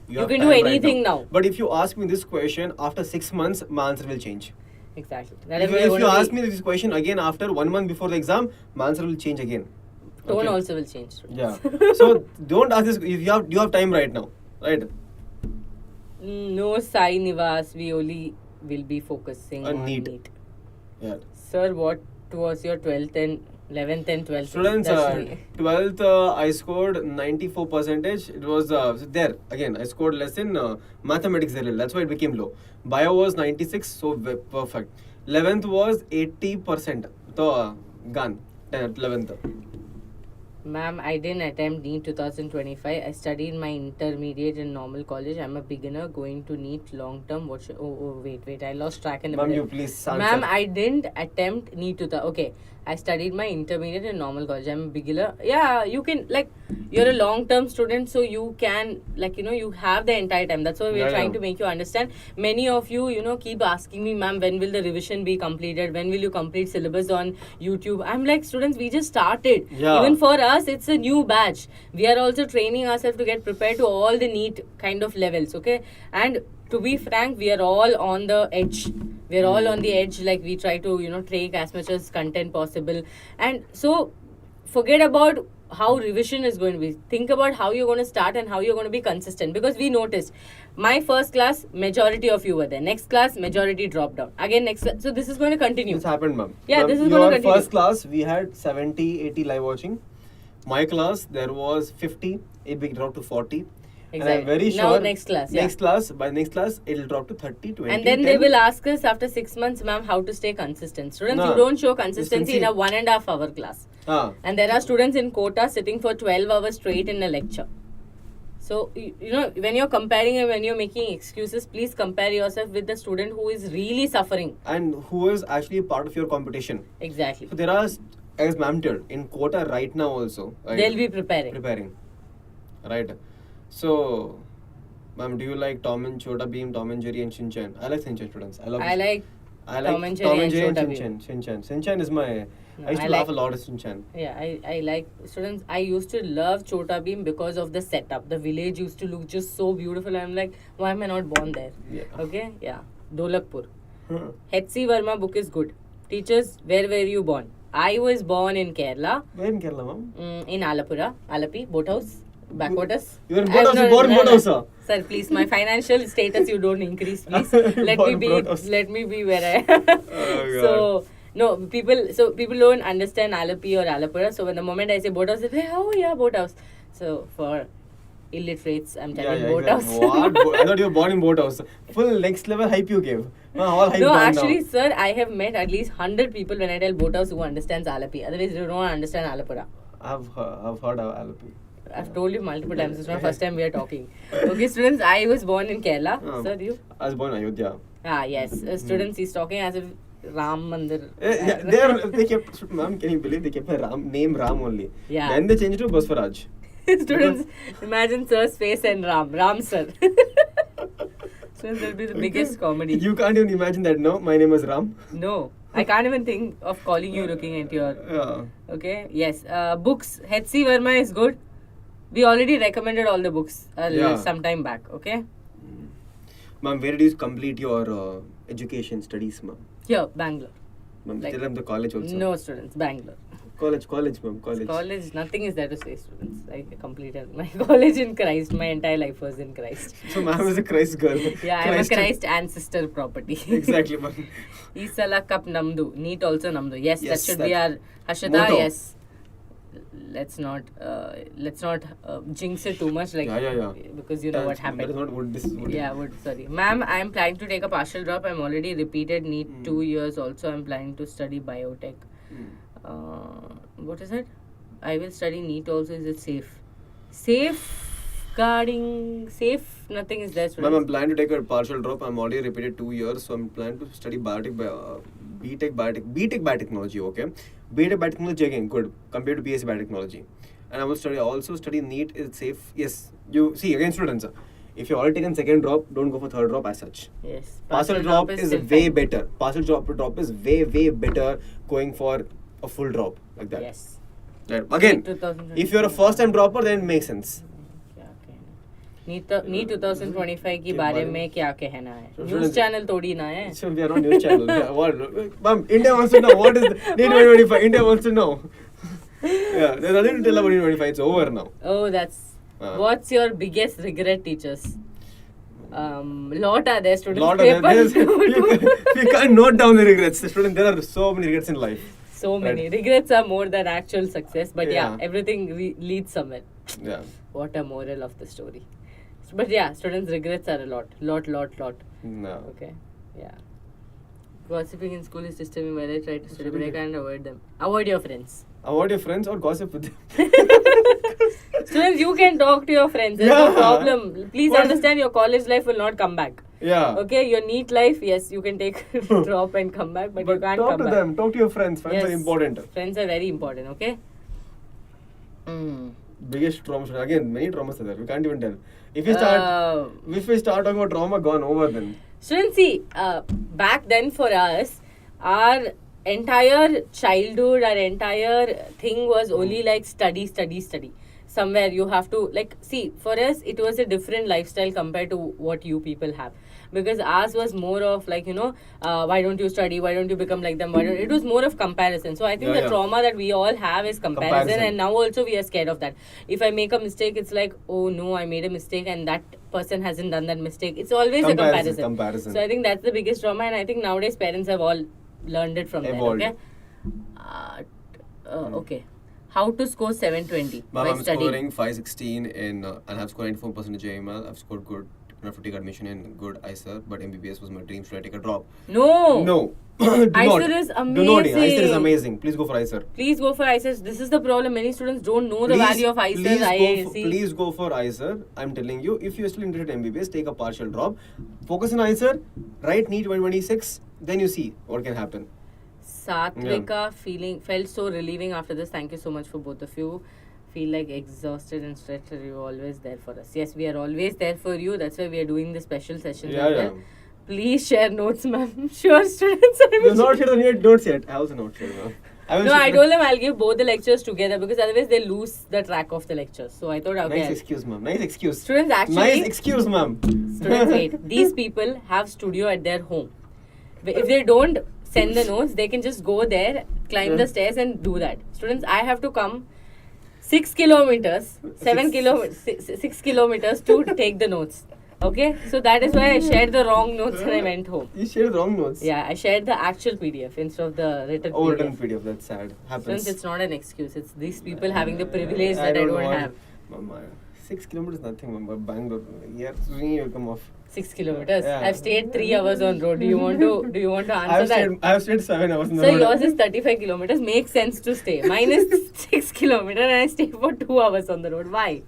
You have can time do right anything now. But if you ask me this question after 6 months, my answer will change. Exactly. That If is why you ask me this question again after 1 month before the exam, my answer will change again. tone Okay? also will change. Yeah. So don't ask this. If you have time right now, right? No, Sai Nivas. We only will be focusing on NEET. NEET. Yeah. Sir, what was your 12th and 11th and 12th? Students, Darshini? 12th I scored 94 percentage. It was there again. I scored less in mathematics. That's why it became low. Bio was 96, so perfect. 11th was 80%. So gone. 11th. Ma'am, I didn't attempt NEET 2025. I studied my intermediate in normal college. I'm a beginner going to NEET long term. What should, wait. I lost track in the Ma'am, middle. you please answer. Ma'am, I didn't attempt NEET 2000. Okay, I studied my intermediate in normal college. I'm a beginner. Yeah, you can, like, you're a long term student, so you can, like, you have the entire time. That's why we're trying to make you understand. Many of you, keep asking me, ma'am, when will the revision be completed? When will you complete syllabus on YouTube? I'm like, students, we just started. Yeah. Even for us, it's a new batch. We are also training ourselves to get prepared to all the NEET kind of levels, okay? And to be frank, we are all on the edge. We're all on the edge, like we try to, take as much as content possible. And so, forget about how revision is going to be. Think about how you're going to start and how you're going to be consistent. Because we noticed, my first class, majority of you were there. Next class, majority dropped down. Again, next class. So this is going to continue. This happened, ma'am. Yeah, Ma'am, this is going to your continue. first class, we had 70, 80 live watching. My class, there was 50. It will drop to 40. Exactly. And I'm very Now sure next class, yeah. By next class, it'll drop to 30, 20, And then 10. they will ask us after 6 months, ma'am, how to stay consistent. Students, Nah. you don't show consistency in a 1.5 hour class. Ah. And there are students in quota sitting for 12 hours straight in a lecture. So, you know, when you're comparing and when you're making excuses, please compare yourself with the student who is really suffering. And who is actually a part of your competition. Exactly. So there are, as ma'am told, in quota right now also. Right? They'll be preparing. Right. So, ma'am, do you like Tom and Chota Beam, Tom and Jerry and Shinchan? I like Shinchan students. I like Tom and Jerry and Chota Beam. Shinchan is my... No, I used to laugh a lot at Shinchan. Yeah, I like students. I used to love Chota Beam because of the setup. The village used to look just so beautiful. I'm like, why am I not born there? Yeah. Okay, yeah. Dolakpur. Huh. H.C. Verma book is good. Teachers, where were you born? I was born in Kerala, Where in Kerala, ma'am? in Alapura, Alapi, Boathouse, backwaters. You were in Boathouse, you born in Boathouse, sir. Sir, please, my financial status you don't increase, please. Born in Boathouse. Let me be where I am. Oh, So, no, people don't understand Alapi or Alapura. So when the moment I say Boathouse, they say, oh yeah, Boathouse. So for illiterates, I'm telling Boathouse. Exactly. What? I thought you were born in Boathouse. Full next level hype you gave. All hype No, gone actually, now. sir, I have met at least 100 people when I tell Boathouse who understands Alapi. Otherwise, they don't understand Alapura. I've heard of Alapi. I've told you multiple times. It's not first time we are talking. Okay, students, I was born in Kerala. Sir, you? I was born in Ayodhya. Ah, yes. Students, he's talking as if Ram Mandir. They kept, ma'am, can you believe they kept my name Ram only? Yeah. Then they changed it to Baswaraj. Students, imagine sir's face and Ram sir. Students, that'll be the biggest comedy. You can't even imagine that, no? My name is Ram. No, I can't even think of calling you looking at your... Yeah. Okay, yes. Books, H.C. Verma is good. We already recommended all the books some time back, okay? Ma'am, where did you complete your education studies, ma'am? Here, Bangalore. Ma'am, Like- tell them the college also. No, students, Bangalore. College, ma'am, college. College, nothing is there to say, students. I completed my college in Christ. My entire life was in Christ. So, ma'am is a Christ girl. Yeah, I'm a Christ ancestor property. Exactly, ma'am. Isala Cup Namdu. NEET also Namdu. Yes, Yes, that should be our Hashada. motto. Yes. Let's not jinx it too much, like Yeah. because you know what happened. That is not what this is. Yeah, sorry. Ma'am, I'm planning to take a partial drop. I'm already repeated NEET 2 years also. I'm planning to study biotech. What is it? I will study NEET also. Is it safe? Safeguarding? Safe? Nothing is there. Ma'am, students. I'm planning to take a partial drop. I'm already repeated 2 years, so I'm planning to study BTech biotechnology, okay? BTech biotechnology again, good, compared to BSc biotechnology. And I will also study NEET is safe. Yes, you see, again students, if you already taken second drop, don't go for third drop as such. Yes. Partial drop is still way fine. better. Partial drop is way better going for a full drop like that. Yes. Right. Again, 2020. if you're a first time dropper, then it makes sense. NEET 2025 के बारे में क्या कहना है? So news students- channel थोड़ी ना है. So we are on news channel. Ma'am, India wants to know what is NEET 2025. India wants to know. Yeah, there's nothing to tell about NEET 2025. It's over now. Oh, that's. What's your biggest regret, teachers? Lot are there, students. Lot of them. Papers We can't note down the regrets. Student, there are so many regrets in life. So many. Right. Regrets are more than actual success. But yeah, Yeah. everything leads somewhere. Yeah. What a moral of the story. But yeah, students' regrets are a lot. Lot. No. Okay. Yeah. Gossiping in school is disturbing while I try to study, but I can't avoid them. Avoid your friends. Avoid your friends or gossip with them. Students, you can talk to your friends. There's no Yeah. problem. Please What? understand your college life will not come back. Yeah. Okay, your NEET life, yes, you can take a drop and come back, but you can't talk come to back. them. Talk to your friends. Friends are Yes. important. Friends are very important, okay? Biggest trauma. Again, many traumas are there. We can't even tell. If we start talking about trauma, gone over then. Students, see, back then for us, our entire childhood, our entire thing was only like study. Somewhere you have to, like, see, for us, it was a different lifestyle compared to what you people have. because ours was more of like, why don't you study, why don't you become like them, it was more of comparison. So I think the trauma that we all have is comparison, and now also we are scared of that. If I make a mistake, it's like, oh no, I made a mistake and that person hasn't done that mistake. It's always a comparison. So I think that's the biggest trauma, and I think nowadays parents have all learned it from Evolved. there. Okay. How to score 720 Ma'am, by I'm studying? scoring 516 in, and I've scored 94% in JML. I've scored good enough to take admission in good ICER, but MBBS was my dream. Should I take a drop? No. No. Do ICER not. is Do not. amazing. ICER is amazing. Please go for ICER. Please go for ICER. This is the problem. Many students don't know the value of ICER, IAC. Please go for ICER. I'm telling you, if you're still interested in MBBS, take a partial drop. Focus on ICER. Write NEET 2026. Then you see what can happen. Satvika felt so relieving after this. Thank you so much for both of you. Feel like exhausted and stressed. You're always there for us. Yes, we are always there for you. That's why we are doing the special sessions as well. Please share notes, ma'am. Sure, students. You've not shared on yet. Don't yet. I also not shared, ma'am. I told them I'll give both the lectures together because otherwise they lose the track of the lectures. So I thought, okay. Nice excuse, ma'am. Nice excuse. Students actually. Nice excuse, ma'am. Students, wait. These people have studio at their home. If they don't send the notes, they can just go there, climb the stairs and do that. Students, I have to come 6 kilometers, 6 kilometers to take the notes. Okay, so that is why I shared the wrong notes when I went home. You shared the wrong notes? Yeah, I shared the actual PDF instead of the written PDF. PDF. Written PDF, that's sad. Happens. Since it's not an excuse, it's these people having the privilege that I don't have. Mama, 6 kilometers nothing, mama. Bangalore, here, you come off. 6 kilometers. Yeah. I've stayed 3 hours on road. Do you want to answer that? I've stayed 7 hours on the So road. yours is 35 kilometers. Makes sense to stay. Mine is 6 kilometers and I stay for 2 hours on the road. Why?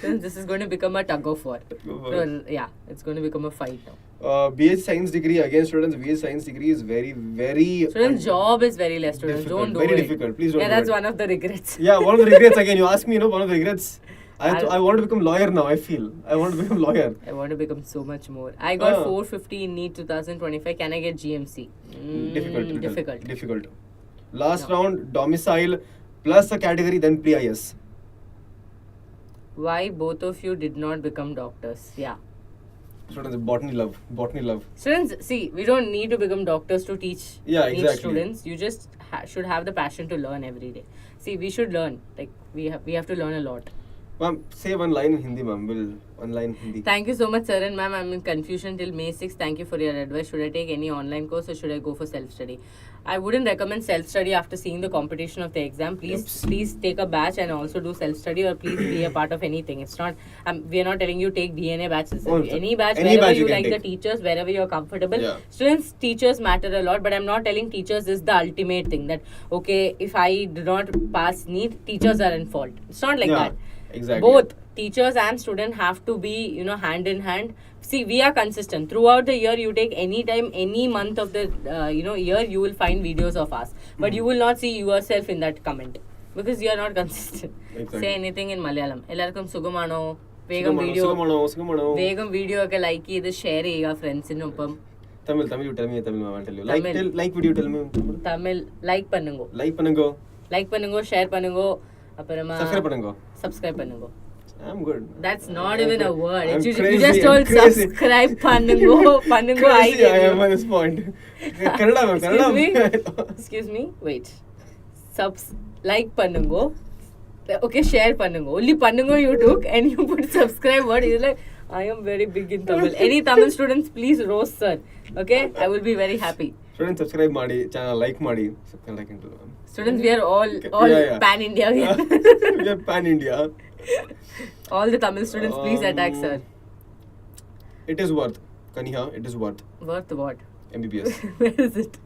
Since this is going to become a tug of war. So, yeah, it's going to become a fight now. BH Science degree, again students, BH Science degree is very, very... Students' job is very less, students. Difficult, Don't do very it. difficult. Please don't do that's it. one of the regrets. Yeah, one of the regrets again. You ask me, one of the regrets. I want to become lawyer now, I feel. I want to become lawyer. I want to become so much more. I got 450 in NEET 2025. Can I get GMC? Difficult. Last round, domicile plus a category, then pre-IS. Why both of you did not become doctors? Yeah. Students, botany love. Students, see, we don't need to become doctors to teach exactly. students. You just should have the passion to learn every day. See, we should learn. Like, we have to learn a lot. Ma'am, say one line in Hindi, ma'am. One line in Hindi. Thank you so much, sir and ma'am. I'm in confusion till May 6th. Thank you for your advice. Should I take any online course or should I go for self-study? I wouldn't recommend self-study after seeing the competition of the exam. Please take a batch and also do self-study, or please be a part of anything. It's not, we are not telling you take DNA batches. Any batch, wherever you like the teachers, wherever you're comfortable. Yeah. Students, teachers matter a lot, but I'm not telling teachers is the ultimate thing that, okay, if I do not pass NEET, teachers are in fault. It's not like that. Exactly. Both teachers and student have to be, hand in hand. See, we are consistent. Throughout the year, you take any time, any month of the, year, you will find videos of us. But you will not see yourself in that comment because you are not consistent. Exactly. Say anything in Malayalam. Ellarkum sugamano. Vegam video ke like idu share cheyga friends innopam. Tamil, you tell me Tamil, I will tell you. Like video, tell me. Tamil, like pannungo. Share pannungo. Subscribe pannungo. I'm good. That's not even a word. You just told subscribe pannungo. Crazy I am at this point. Excuse me. Wait. Like pannungo. Okay, share pannungo. Only pannungo you took and you put subscribe word. You're like, I am very big in Tamil. Any Tamil students, please roast sir. Okay? I will be very happy. Students, subscribe madi, channel like madi. Students, we are all pan-India. We are pan-India. All the Tamil students, please attack sir. It is worth. Kaniha, it is worth. Worth what? MBBS. Where is it?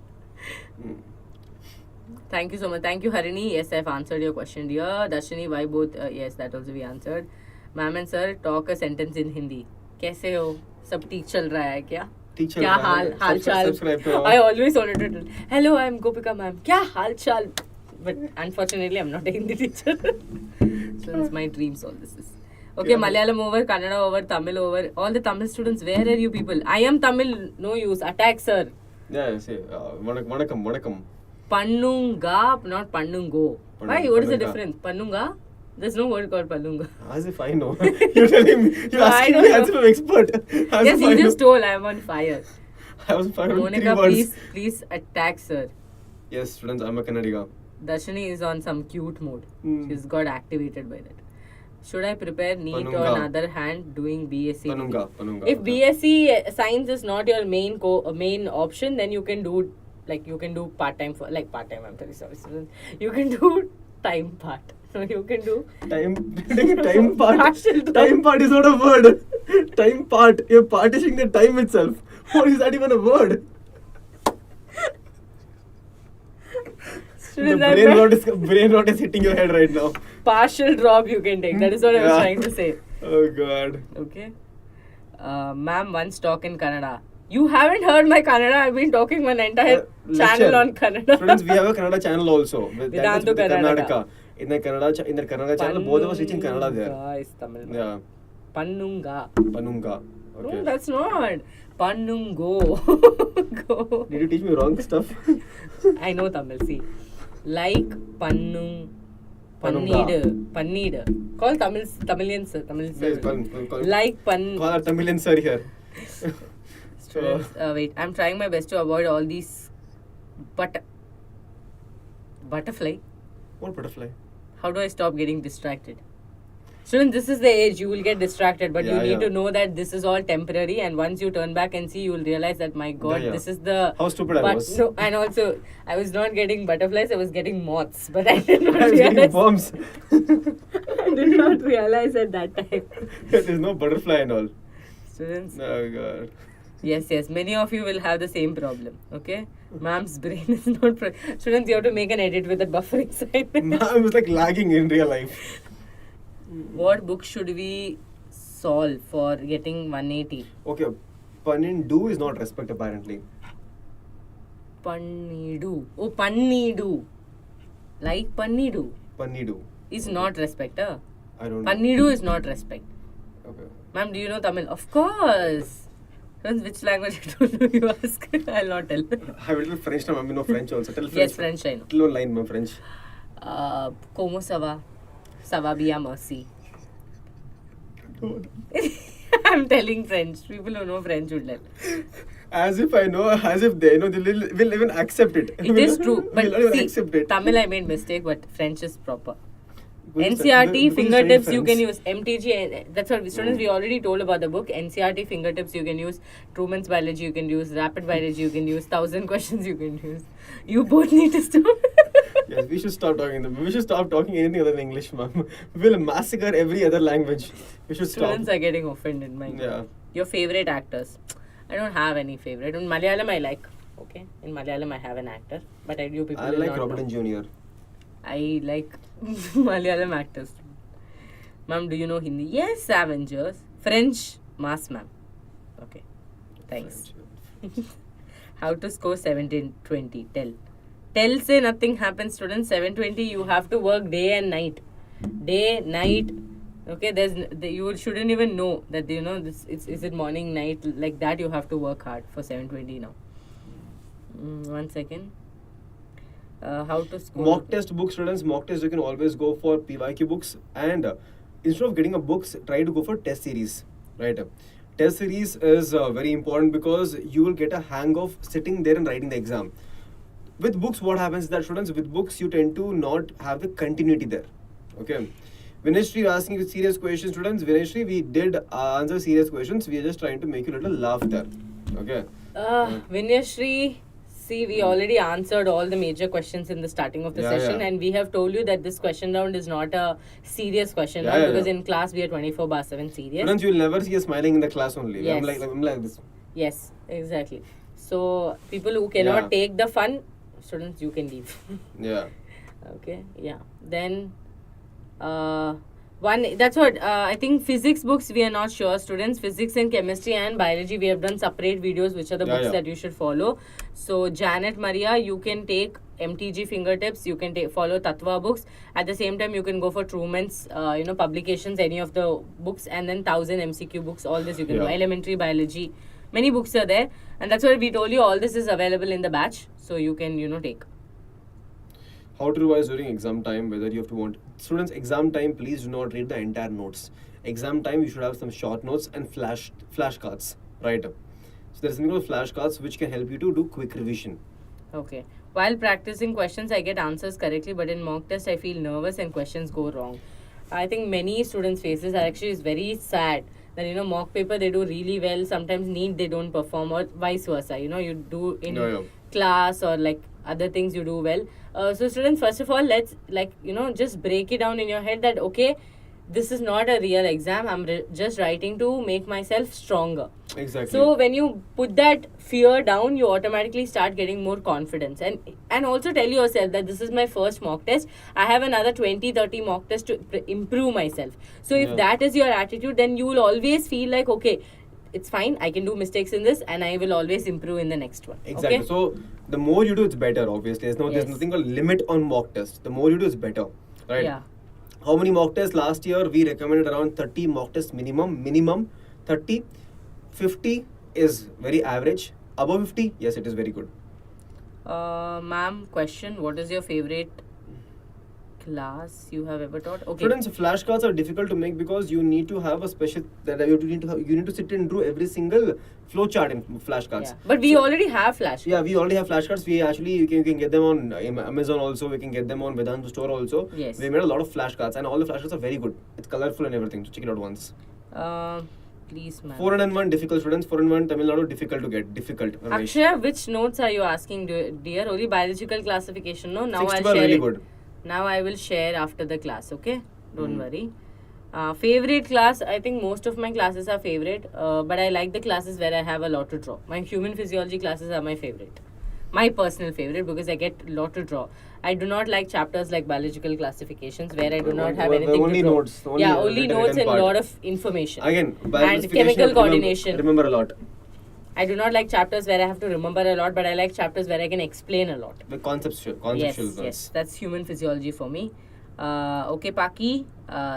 Thank you so much. Thank you, Harini. Yes, I've answered your question, dear. Darshini, why both? Yes, that also we answered. Ma'am and sir, talk a sentence in Hindi. कैसे हो? सब ठीक चल रहा है क्या? क्या हाल चाल? I always wanted to tell. Hello, I'm Gopika ma'am. क्या हाल चाल? But unfortunately, I'm not a Hindi teacher. So it's my dreams. All this is. Okay, Malayalam over, Kannada over, Tamil over. All the Tamil students, where are you people? I am Tamil. No use. Attack, sir. Yeah, say vanakkam. Pannunga, not pannungo. Why? What is the difference? Pannunga? There's no word called palunga. As if I know. You're telling me. You're asking don't me know. as if I'm expert. As Yes, if I you just know. told I'm on fire. I was fine on 3 Monica, words. please attack sir. Yes, students, I'm a Kannadiga. Darshini is on some cute mode. Hmm. She's got activated by that. Should I prepare NEET Panunga. or on other hand doing BSc? Panunga. If okay. BSc science is not your main option, then you can do part-time I'm very sorry students. You can do time part. So you can do Time part. partial drop. Time part is not a word. Time part. You're partitioning the time itself. What is that even a word? The Students, brain rot is hitting your head right now. partial drop you can take. That is what I was Yeah. trying to say. Oh God. Okay. Ma'am, once talk in Kannada. You haven't heard my Kannada. I've been talking my entire channel Lecture. on Kannada. Students, we have a Kannada channel also. That is Vedantu with the Karnataka. Karnataka. In the Kannada channel, both of us teaching Kannada there. Pannunga is Tamil. Yeah. Pannunga. Panunga. Okay. No, that's not. Pannungo. Go. Did you teach me wrong stuff? I know Tamil. See. Like Pannung. Pannunga. Panneed. Call Tamilian sir. Tamil sir. Yes, call Like Pan. Call our Tamilian sir here. Students, wait. I'm trying my best to avoid all these. Butterfly. What butterfly? How do I stop getting distracted? Students, this is the age you will get distracted, but you Yeah, need yeah. to know that this is all temporary, and once you turn back and see, you will realize that my God, Yeah. this is the. How stupid I was. No, and also, I was not getting butterflies; I was getting moths, but I did not I was getting realize. worms. I did not realize at that time. There's no butterfly and all. Students, Oh God. yes, many of you will have the same problem. Okay, ma'am's brain is not. Students, you have to make an edit with the buffering side. I was like lagging in real life. What book should we solve for getting 180? Okay, Panindu is not respect apparently. Pannidu. Oh, Pannidu. Like Pannidu Pannidu. is not respect. Huh? I don't know. Pannidu is not respect. Okay. Ma'am, do you know Tamil? Of course. Friends, which language I don't know you ask? I'll not tell. I have a little French now. I know French also. Tell French. Yes, French I know. Little one line, my French. Como ça va? Ça va bien, merci. I'm telling French. People who know French would learn. As if I know, as if they know, they will even accept it. It is true. But Will not even see, accept it. Tamil I made mistake, but French is proper. Because NCERT because fingertips studying you can French. use. MTG, that's what students we already told about the book. NCERT fingertips you can use. Truman's biology you can use. Rapid biology you can use. 1,000 questions you can use. You both need to stop. Yes, we should stop talking. We should stop talking anything other than English, ma'am. We will massacre every other language. We should stop. Students are getting offended. My God. Yeah. Your favorite actors? I don't have any favorite. In Malayalam I like. Okay, in Malayalam I have an actor, but you people I will like not Robert know. and Junior. I like Malayalam actors. Ma'am, do you know Hindi? Yes, Avengers. French, Mass, ma'am. Okay, thanks. How to score 1720? Tell say nothing happens, students. 720 you have to work day and night. Day, night. Okay, you shouldn't even know that this is it morning, night, like that. You have to work hard for 720 now. 1 second. How to score? Mock test books, students. Mock test you can always go for PYQ books, and instead of getting a books, try to go for test series. Right. Test series is very important because you will get a hang of sitting there and writing the exam. With books, what happens is that students, with books, you tend to not have the continuity there. Okay. Vinashri asking you serious questions, students. Vinashri, we did answer serious questions. We are just trying to make you a little laugh there. Okay. Vinyashri, see, we already answered all the major questions in the starting of the session, and we have told you that this question round is not a serious question round because in class we are 24/7 serious. Students, you will never see us smiling in the class only. Yes. I'm like this. Yes, exactly. So, people who cannot take the fun, students, you can leave. Yeah. Okay, yeah. Then, that's what I think physics books we are not sure, students. Physics and chemistry and biology we have done separate videos, which are the books that you should follow. So Janet Maria, you can take MTG fingertips, you can follow Tattva books. At the same time, you can go for Truman's publications, any of the books, and then 1,000 MCQ books. All this you can do. Elementary biology, many books are there, and that's why we told you all this is available in the batch, so you can take. how to revise during exam time, whether you have to want students exam time, please do not read the entire notes. Exam time you should have some short notes and flashcards, right? So there's something called flashcards which can help you to do quick revision. Okay. While practicing questions, I get answers correctly, but in mock test, I feel nervous and questions go wrong. I think many students faces actually is very sad that, you know, mock paper they do really well. Sometimes NEET they don't perform, or vice versa. You know, you do in class or like other things you do well. So students, first of all, let's just break it down in your head that okay, this is not a real exam. I'm just writing to make myself stronger. Exactly. So when you put that fear down, you automatically start getting more confidence. And also tell yourself that this is my first mock test. I have another 20-30 mock tests to improve myself. So if that is your attitude, then you will always feel like, okay, it's fine. I can do mistakes in this and I will always improve in the next one. Exactly. Okay? So the more you do, it's better, obviously. There's nothing called limit on mock tests. The more you do, it's better. Right? Yeah. How many mock tests last year? We recommended around 30 mock tests minimum 30. 50 is very average. Above 50, yes, it is very good. Ma'am, question, what is your favorite class you have ever taught? Okay. Students, flashcards are difficult to make because you need to have a special that you need to sit and do every single flow chart in flashcards. Yeah. But we already have flashcards. Yeah, we already have flashcards. We actually you can get them on Amazon also. We can get them on Vedantu store also. Yes. We made a lot of flashcards and all the flashcards are very good. It's colorful and everything. So check it out once. Please, ma'am. 401 difficult students. 401 Tamil Nadu difficult to get. Difficult. Akshaya, which notes are you asking, dear? Only biological classification. No, now I'll share really it. Good. Now I will share after the class, okay? Don't worry. Favorite class, I think most of my classes are favorite, but I like the classes where I have a lot to draw. My human physiology classes are my favorite. My personal favorite because I get a lot to draw. I do not like chapters like biological classifications where I do not have anything only to draw. Notes, only notes and a lot of information. Again, and chemical coordination. Remember a lot. I do not like chapters where I have to remember a lot, but I like chapters where I can explain a lot. The conceptual Yes, that's human physiology for me. Okay, Paki,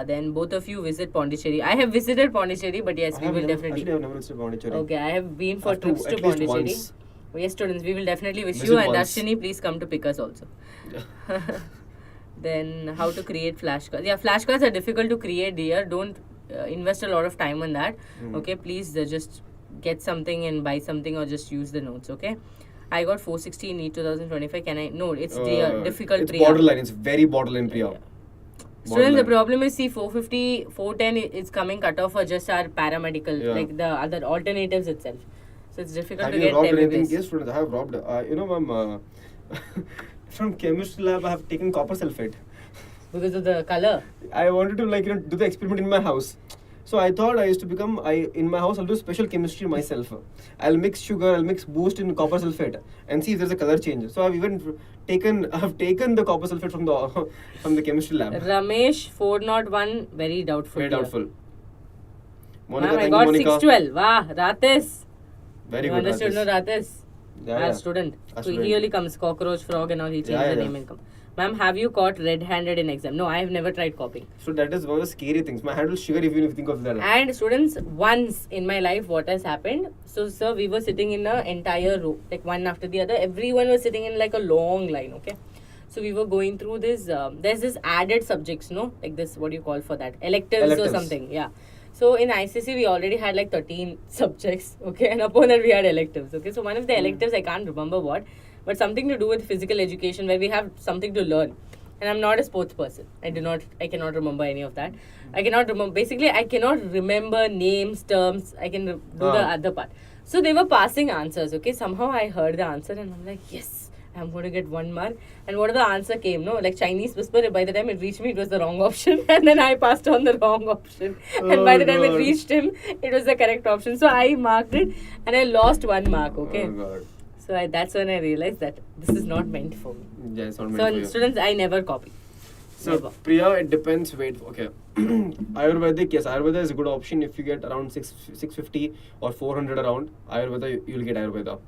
then both of you visit Pondicherry. I have visited Pondicherry, but yes, we will definitely. Actually, I have never visited Pondicherry. Okay, I have been for trips to Pondicherry. Pondicherry. Yes, students, we will definitely visit Visit you, and once. Darshini, please come to pick us also. Then, how to create flashcards. Yeah, flashcards are difficult to create, dear. Don't invest a lot of time on that. Okay, please just get something and buy something or just use the notes, okay? I got 460 in NEET 2025. Can I? No, it's difficult. It's borderline. It's very borderline, Priya. Students, the problem is, see, 450, 410 is coming cut off for just our paramedical, like the other alternatives itself. So it's difficult to get robbed every anything? place. Yes, students, I have robbed. Ma'am, from chemistry lab, I have taken copper sulfate. Because of the color? I wanted to do the experiment in my house. So I thought I used to in my house I'll do special chemistry myself. I'll mix sugar, I'll mix boost in copper sulfate and see if there's a color change. So I've even taken the copper sulfate from the chemistry lab. Ramesh 401, very doubtful. Very doubtful. Monica, I got 612. Wow, Ratis. Very you good. Understood, no, Ratis? Yeah. Student. A So student. he only comes cockroach, frog, and all. He changed the name and come. Ma'am, have you caught red-handed in exam? No, I have never tried copying. So that is one of the scary things. My hand will shiver even if you think of that. And students, once in my life, what has happened? So, sir, we were sitting in an entire row, like one after the other. Everyone was sitting in like a long line, okay? So we were going through this. There's this added subjects, no? Like this, what do you call for that? Electives or something, yeah. So in ICC, we already had like 13 subjects, okay? And upon that, we had electives, okay? So one of the electives, I can't remember what, but something to do with physical education where we have something to learn. And I'm not a sports person. I cannot remember any of that. I cannot remember names, terms. I can do the other part. So they were passing answers, okay? Somehow I heard the answer and I'm like, yes, I'm going to get 1 mark. And what the answer came, no? Like Chinese whisper, by the time it reached me, it was the wrong option. And then I passed on the wrong option. And by the time it reached him, it was the correct option. So I marked it and I lost 1 mark, okay? Oh God. So that's when I realized that this is not meant for me. Yeah, it's not meant for you. So students, I never copy. So Never. Priya, it depends. Wait, okay. Ayurvedic, yes, Ayurveda is a good option if you get around 650 or 400 around. Ayurveda, you'll get Ayurveda.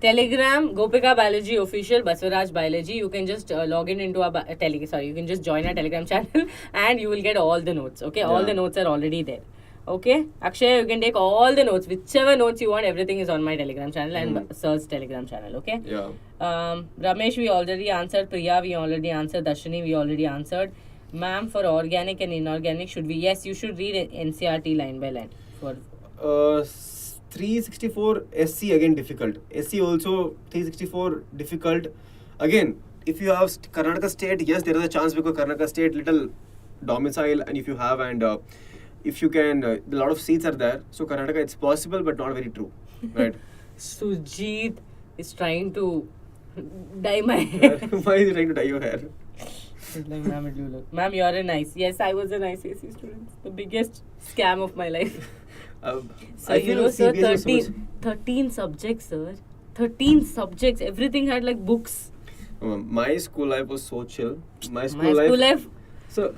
Telegram, Gopika Biology Official, Baswaraj Biology. You can just log in into you can just join our Telegram channel and you will get all the notes. Okay, all Yeah. the notes are already there. Okay, Akshay, you can take all the notes, whichever notes you want. Everything is on my Telegram channel and Sir's Telegram channel. Okay. Yeah. Ramesh, we already answered. Priya, we already answered. Darshini, we already answered. Ma'am, for organic and inorganic, should we? Yes, you should read NCERT line by line. For 364 SC again difficult. SC also 364 difficult. Again, if you have Karnataka state, yes, there is a chance because Karnataka state little domicile, and if you have if you can, a lot of seats are there. So Karnataka, it's possible, but not very true, right? Sujit is trying to dye my hair. Why is he trying to dye your hair? He's like, ma'am, it will look. Ma'am, you're a nice. Yes, I was a nice AC student. The biggest scam of my life. So, you know, sir, 13 subjects, sir. 13 subjects. Everything had like books. My school life was so chill. My school life so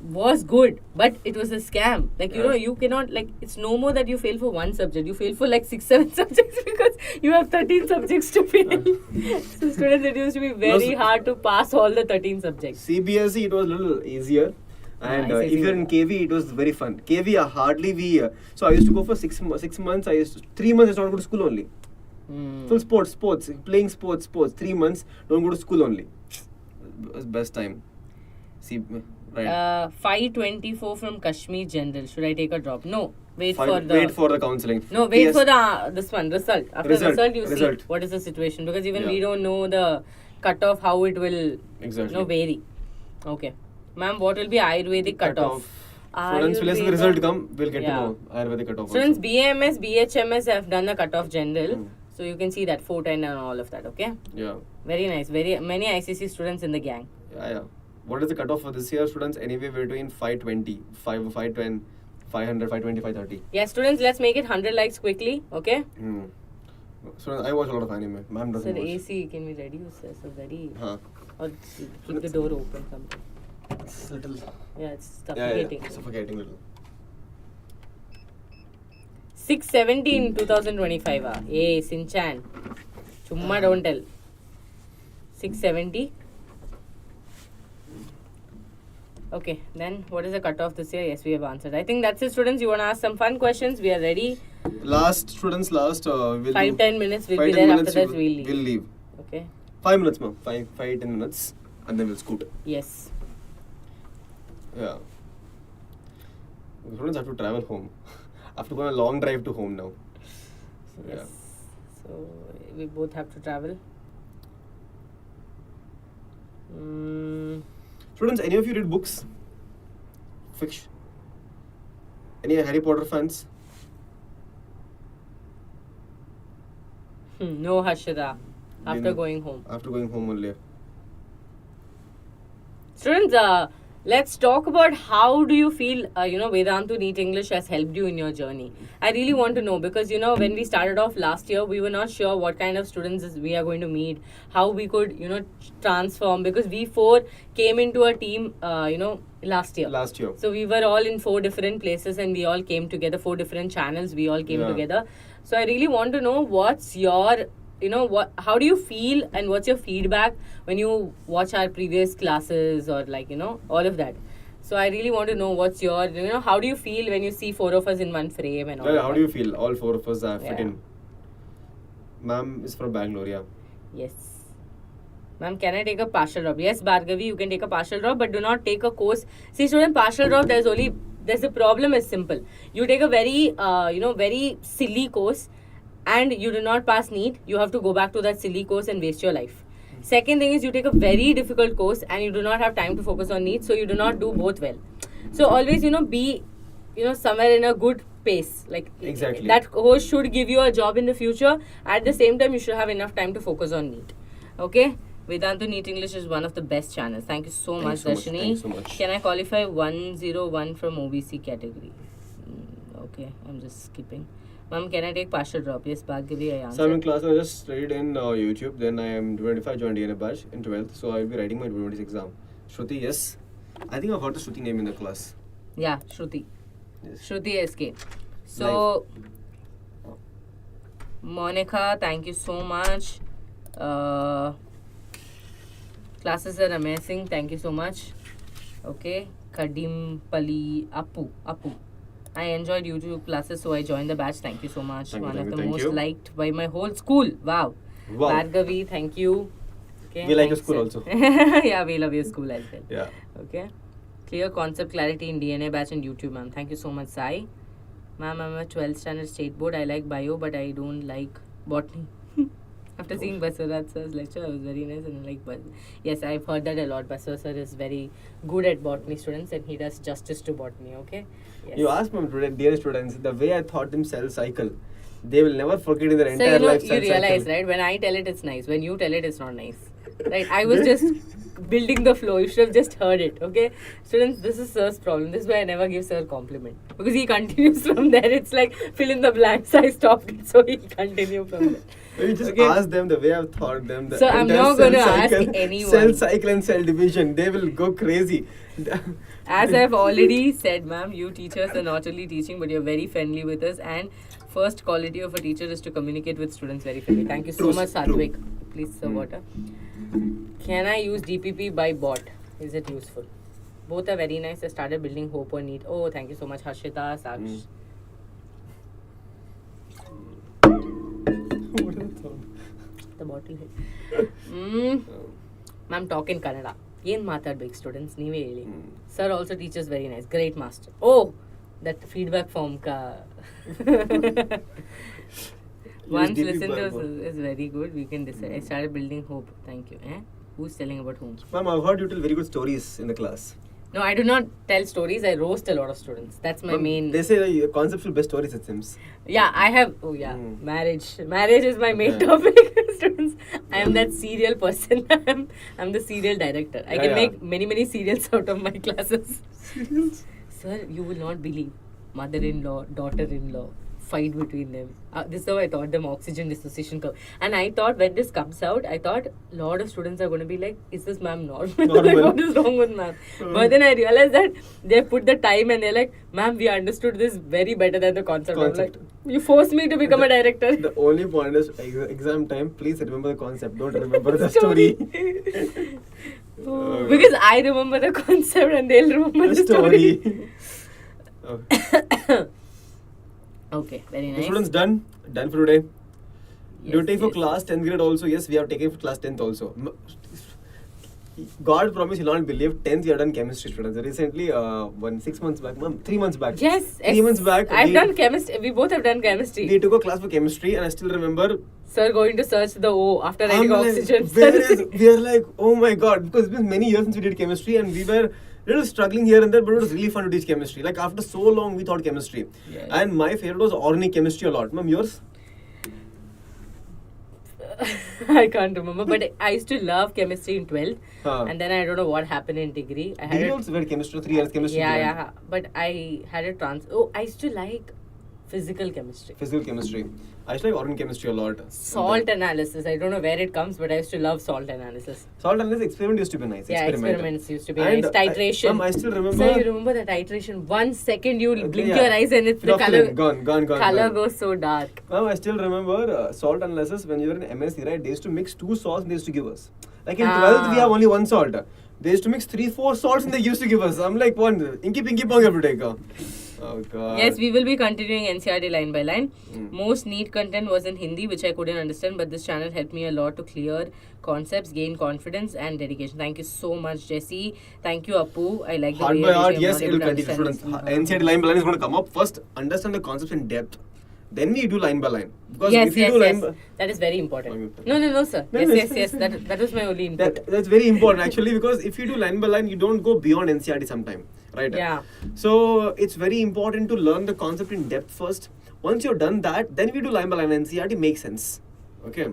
was good, but it was a scam. Like, you know, you cannot, like, it's no more that you fail for one subject. You fail for like 6-7 subjects because you have 13 subjects to fail. So, students, it used to be very hard to pass all the 13 subjects. CBSE, it was a little easier. And if you're in KV, it was very fun. KV, hardly we. So I used to go for 6 months. 3 months, I used to not go to school only. Full sports, playing sports. 3 months, don't go to school only. It was best time. See, right. 524 from Kashmir General. Should I take a drop? No. Wait for the counselling. No, wait for the this one result. After result, you see what is the situation, because even we don't know the cutoff, how it will vary. Okay. Ma'am, what will be Ayurvedic cutoff? Students, will the result come, we'll get to know Ayurvedic cutoff. Students, BAMS, BHMS have done the cutoff general. So you can see that 410 and all of that, okay? Yeah. Very nice. Very many ICC students in the gang. Yeah. What is the cutoff for this year, students? Anyway, between 520, 510, 500, 520, 530. Yeah, students, let's make it 100 likes quickly, okay? Students, I watch a lot of anime. Ma'am doesn't watch. Sir, AC, can we reduce this? So very... Or keep the door open something. It's little... Yeah, it's suffocating. Yeah, suffocating little. 670 in 2025. Hey, Sinchan. Chumma don't tell. 670. Okay, then what is the cutoff this year? Yes, we have answered. I think that's it, students. You want to ask some fun questions? We are ready. Students, we'll 5-10 minutes. We'll be there. After that, we'll leave. We'll leave. Okay. 5 minutes, ma'am. 5-10 minutes. And then we'll scoot. Yes. Yeah. Students have to travel home. I have to go on a long drive to home now. Yes. Yeah. So, we both have to travel. Students, any of you read books? Fiction? Any Harry Potter fans? No, Harshada. After going home. After going home only. Students, let's talk about how do you feel, Vedantu NEET English has helped you in your journey. I really want to know, because, when we started off last year, we were not sure what kind of students we are going to meet, how we could, transform, because we 4 came into a team, last year. So we were all in 4 different places and we all came together, 4 different channels, we all came together. So I really want to know what's your... how do you feel and what's your feedback when you watch our previous classes or all of that. So I really want to know what's your, how do you feel when you see 4 of us in one frame and all how do you feel? All 4 of us are fit in. Ma'am is from Bangalore, Yes. Ma'am, can I take a partial drop? Yes, Bhargavi, you can take a partial drop, but do not take a course. See, student, partial drop, there's the problem is simple. You take a very, very silly course, and you do not pass NEET, you have to go back to that silly course and waste your life. Second thing is, you take a very difficult course and you do not have time to focus on NEET, so you do not do both well. So always, be, somewhere in a good pace. Like, exactly. That course should give you a job in the future. At the same time, you should have enough time to focus on NEET. Okay? Vedantu NEET English is one of the best channels. Thank you so much, Darshini. Thanks so much. Can I qualify 101 from OBC category? Okay, I'm just skipping. Ma'am, can I take partial drop? Yes, Bhagyavi, I answered. So I'm in class, I just studied in YouTube, then I am 25, joined DNA batch in 12th, so I'll be writing my 2026 exam. Shruti, yes. I think I've heard the Shruti name in the class. Yeah, Shruti. Yes. Shruti SK. So, Monica, thank you so much. Classes are amazing. Thank you so much. Okay. Kadim Pali Apu. I enjoyed YouTube classes, so I joined the batch. Thank you so much. Thank you, One thank of you, the thank most you. liked by my whole school. Wow. Wow. Bhargavi, thank you. Okay, We like your thanks, school sir. also. Yeah, we love your school as well. Yeah. Okay. Clear concept clarity in DNA batch and YouTube, ma'am. Thank you so much, Sai. Ma'am, I'm a 12th standard state board. I like bio, but I don't like botany. After seeing Baswaraj sir's lecture, I was very nice and I like botany. Yes, I've heard that a lot. Baswaraj sir is very good at botany students and he does justice to botany, okay? Yes. You asked my dear students, the way I taught them cell cycle, they will never forget in their So entire life you cell realize, cycle. right? When I tell it, it's nice. When you tell it, it's not nice. Right? I was just building the flow. You should have just heard it. Okay, students, this is sir's problem. This is why I never give sir compliment because he continues from there. It's like fill in the blanks. I stopped it, so he'll continue from there. Maybe just Okay. ask them the way I've taught them. The So I'm entire not cell gonna ask cycle, anyone. Cell cycle and cell division, they will go crazy. As I've already said, ma'am, you teachers are not only teaching, but you're very friendly with us. And first quality of a teacher is to communicate with students very friendly. Thank you so True, much, true. Satvik. Please, sir, water. Can I use DPP by bot? Is it useful? Both are very nice. I started building hope on NEET. Oh, thank you so much, Harshita, Saksh. What is that? The bottle hit. Ma'am, talk in Kannada. Yen matadbek students, ನೀವೇ ಹೇಳಿ. Sir also teaches very nice. Great master. Oh, that feedback form ka. Once DPP listen to by us bot. is very good. We can decide. I started building hope. Thank you. Who's telling about whom? Ma'am, I've heard you tell very good stories in the class. No, I do not tell stories. I roast a lot of students. That's my Ma'am, main. They say that your conceptual best stories, it seems. Yeah, I have. Oh, yeah. Marriage. Marriage is my main Yeah. topic, students. I am that serial person. I'm the serial director. I can make many serials out of my classes. Sir, you will not believe. Mother-in-law, daughter-in-law, fight between them. This is how I taught them oxygen dissociation curve. And I thought when this comes out, I thought a lot of students are going to be like, is this ma'am normal? Like, what is wrong with ma'am? But then I realized that they put the time and they're like, ma'am, we understood this very better than the concept. I'm like, you forced me to become a director. The only point is exam time, please remember the concept. Don't remember the story. Because I remember the concept and they'll remember the story. Okay, very The nice. students done for today. Do you Yes, take for yes. class 10th grade also? Yes, we have taken for class 10th also. God promise you'll not believe 10th we have done chemistry students. Recently, 6 months back, 3 months back. Yes. 3 months back. I've done chemistry. We both have done chemistry. We took a class for chemistry and I still remember. Sir going to search the O after writing I'm like, oxygen. we are like, oh my God, because it's been many years since we did chemistry and we were little struggling here and there, but it was really fun to teach chemistry. Like after so long, we thought chemistry. Yeah. And my favorite was organic chemistry a lot. Ma'am, yours? I can't remember, but I used to love chemistry in 12th. Huh. And then I don't know what happened in degree. I had Did you a- also read chemistry? 3 years chemistry? Yeah, given? yeah. But I had a I used to like physical chemistry. Physical chemistry. I used to like organic chemistry a lot. Salt analysis. I don't know where it comes, but I used to love salt analysis. Salt analysis experiment used to be nice. Yeah, Experiment. experiments used to be And nice. Titration. I still remember. Sir, you remember the titration? 1 second you blink Yeah. your eyes and it's the After color. it, gone. Color goes so dark. Ma'am, I still remember salt analysis when you were in MSc, right? They used to mix 2 salts and they used to give us. Like in 12th, we have only 1 salt. They used to mix 3-4 salts and they used to give us. I'm like, one, inky pinky pong every day. Oh God. Yes, we will be continuing NCERT line by line. Most NEET content was in Hindi, which I couldn't understand, but this channel helped me a lot to clear concepts, gain confidence, and dedication. Thank you so much, Jessie. Thank you, Appu. I like the Heart way by you heart, say yes, I'm it not will able to continue. understand Students, this. NCERT line by line is going to come up. First, understand the concepts in depth. Then we do line by line. Because Yes, if you yes, do yes. line That is very important. Okay. No, sir. No, Yes. That was my only input. that's very important actually, because if you do line by line, you don't go beyond NCERT sometime. Right? Yeah. So it's very important to learn the concept in depth first. Once you've done that, then we do line by line. NCERT makes sense. Okay.